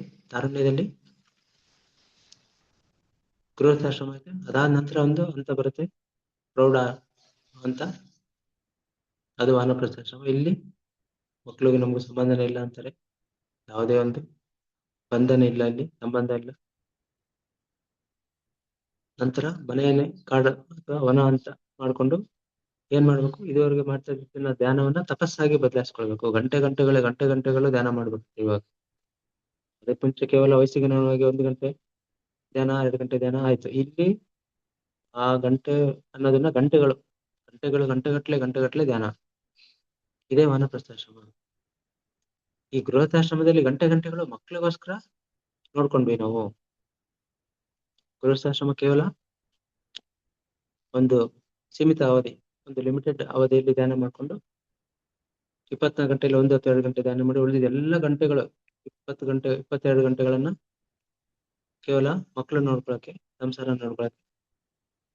ಗೃಹಸ್ಥಾಶ್ರಮ ಆಯ್ತು. ಅದಾದ ನಂತರ ಒಂದು ಹಂತ ಬರುತ್ತೆ, ಪ್ರೌಢ ಅಂತ, ಅದು ವಾನಪ್ರಸ್ಥಾಶ್ರಮ. ಇಲ್ಲಿ ಮಕ್ಕಳಿಗೆ ನಮಗೂ ಸಂಬಂಧನೇ ಇಲ್ಲ ಅಂತಾರೆ, ಯಾವುದೇ ಒಂದು ಬಂಧನ ಇಲ್ಲ, ಅಲ್ಲಿ ಸಂಬಂಧ ಇಲ್ಲ. ನಂತರ ಮನೆಯನ್ನೇ ಕಾಡು ಅಥವಾ ವನ ಅಂತ ಮಾಡ್ಕೊಂಡು ಏನ್ ಮಾಡ್ಬೇಕು? ಇದುವರೆಗೆ ಮಾಡ್ತಾ ಇದ್ದಿದ್ದನ್ನ ಧ್ಯಾನವನ್ನ ತಪಸ್ಸಾಗಿ ಬದಲಾಯಿಸ್ಕೊಳ್ಬೇಕು. ಗಂಟೆಗಳು ಧ್ಯಾನ ಮಾಡ್ಬೇಕು ಇವಾಗ. ಅದಕ್ಕೆ ಮುಂಚೆ ಕೇವಲ ವಯಸ್ಸಿಗೆ 1 ಗಂಟೆ ಧ್ಯಾನ, 2 ಗಂಟೆ ಧ್ಯಾನ ಆಯ್ತು. ಇಲ್ಲಿ ಆ ಗಂಟೆ ಅನ್ನೋದನ್ನ ಗಂಟೆಗಟ್ಟಲೆ ಧ್ಯಾನ. ಇದೇ ವಾನಪ್ರಸ್ಥಾಶ್ರಮ. ಈ ಗೃಹಸ್ಥಾಶ್ರಮದಲ್ಲಿ ಗಂಟೆ ಗಂಟೆಗಳು ಮಕ್ಕಳಿಗೋಸ್ಕರ ನೋಡ್ಕೊಂಡ್ವಿ ನಾವು. ಗೃಹಸ್ಥಾಶ್ರಮ ಕೇವಲ ಒಂದು ಸೀಮಿತ ಅವಧಿ, ಒಂದು ಲಿಮಿಟೆಡ್ ಅವಧಿಯಲ್ಲಿ ಧ್ಯಾನ ಮಾಡಿಕೊಂಡು 24 ಗಂಟೆಯಲ್ಲಿ 1 ಅಥವಾ 2 ಗಂಟೆ ಧ್ಯಾನ ಮಾಡಿ ಉಳಿದಿದ್ದ ಎಲ್ಲ ಗಂಟೆಗಳು 22 ಗಂಟೆಗಳನ್ನ ಕೇವಲ ಮಕ್ಕಳು ನೋಡ್ಕೊಳಕ್ಕೆ, ಸಂಸಾರ ನೋಡ್ಕೊಳಕ್ಕೆ,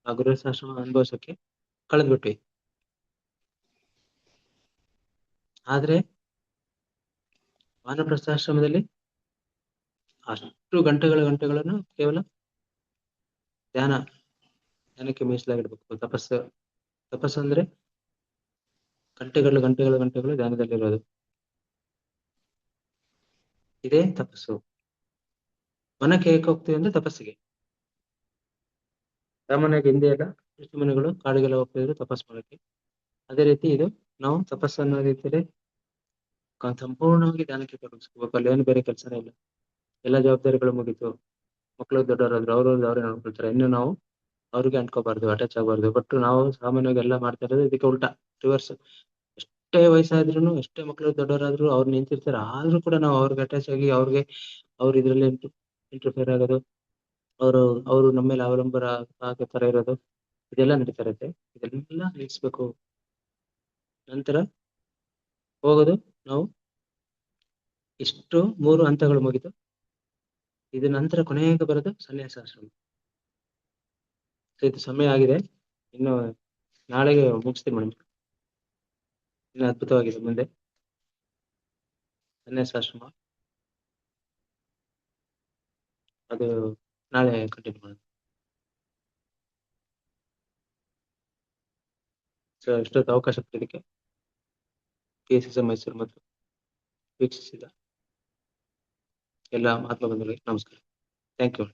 ಆ ಗೃಹಸ್ಥಾಶ್ರಮ ಅನುಭವಿಸಕ್ಕೆ ಕಳೆದ್ಬಿಟ್ವಿ. ಆದ್ರೆ ವಾನಪ್ರಸ್ಥಾಶ್ರಮದಲ್ಲಿ ಅಷ್ಟು ಗಂಟೆಗಳನ್ನು ಕೇವಲ ಧ್ಯಾನಕ್ಕೆ ಮೀಸಲಾಗಿಡ್ಬೇಕು. ತಪಸ್ಸು ಅಂದ್ರೆ ಗಂಟೆಗಳು ಧ್ಯಾನದಲ್ಲಿರೋದು. ಇದೇ ತಪಸ್ಸು. ವನಕ್ಕೆ ಏಕೆ ಹೋಗ್ತೀವಿ ಅಂದ್ರೆ ತಪಸ್ಸಿಗೆ. ಸಾಮಾನ್ಯವಾಗಿ ಹಿಂದೆ ಎಲ್ಲ ಋಷಿಮುನಿಗಳು ಕಾಡಿಗೆಲ್ಲ ಹೋಗ್ತಿದ್ರು ತಪಸ್ ಮಾಡಕ್ಕೆ. ಅದೇ ರೀತಿ ಇದು ನಾವು ತಪಸ್ಸು ಅನ್ನೋ ರೀತಿಯಲ್ಲಿ ಸಂಪೂರ್ಣವಾಗಿ ಧ್ಯಾನಕ್ಕೆ ತೊಡಗಿಸ್ಕೋಬೇಕು. ಅಲ್ಲಿ ಏನು ಬೇರೆ ಕೆಲಸನೇ ಇಲ್ಲ. ಎಲ್ಲ ಜವಾಬ್ದಾರಿಗಳು ಮುಗೀತು, ಮಕ್ಕಳು ದೊಡ್ಡವರಾದ್ರು, ಅವ್ರೇ ನೋಡ್ಕೊಳ್ತಾರೆ. ಇನ್ನು ನಾವು ಅವ್ರಿಗೆ ಅಂಟ್ಕೋಬಾರ್ದು, ಅಟ್ಯಾಚ್ ಆಗಬಾರ್ದು. ಬಟ್ ನಾವು ಸಾಮಾನ್ಯವಾಗಿ ಎಲ್ಲ ಮಾಡ್ತಾ ಇರೋದು ಇದಕ್ಕೆ ಉಲ್ಟಾ, ರಿವರ್ಸ್. ಎಷ್ಟೇ ವಯಸ್ಸಾದ್ರೂ, ಎಷ್ಟೇ ಮಕ್ಕಳು ದೊಡ್ಡವರಾದ್ರು, ಅವ್ರು ನಿಂತಿರ್ತಾರೆ, ಆದ್ರೂ ಕೂಡ ನಾವು ಅವ್ರಿಗೆ ಅಟ್ಯಾಚ್ ಆಗಿ ಅವ್ರ ಇದ್ರಲ್ಲಿ ಇಂಟರ್ಫಿಯರ್ ಆಗೋದು, ಅವರು ನಮ್ಮ ಮೇಲೆ ಅವಲಂಬರ ಆಗೋ ತರ ಇರೋದು, ಇದೆಲ್ಲ ನಡೀತಾ ಇರುತ್ತೆ. ಇದೆಲ್ಲ ನಿಲ್ಲಿಸ್ಬೇಕು. ನಂತರ ಹೋಗೋದು ನಾವು ಇಷ್ಟು 3 ಹಂತಗಳು ಮುಗಿತು. ಇದ್ರ ನಂತರ ಕೊನೆಗೆ ಬರೋದು ಸನ್ಯಾಸಾಶ್ರಮ. ಇದು ಸಮಯ ಆಗಿದೆ, ಇನ್ನು ನಾಳೆಗೆ ಮುಗಿಸ್ತೀನಿ ಮೇಡಮ್. ಇನ್ನು ಅದ್ಭುತವಾಗಿದೆ ಮುಂದೆ ಸನ್ಯಾಸಾಶ್ರಮ. ಅದು ನಾಳೆ ಕಂಟಿನ್ಯೂ ಮಾಡೋಣ. ಸೊ ಇಷ್ಟೊತ್ತು ಅವಕಾಶ ಕೊಟ್ಟಿದ್ದಕ್ಕೆ PSS ಮೈಸೂರು ಮತ್ತು ವೀಕ್ಷಿಸಿದ ಎಲ್ಲ ಮಹಾತ್ಮ ಬಂಧುಗಳಿಗೆ ನಮಸ್ಕಾರ. Thank you.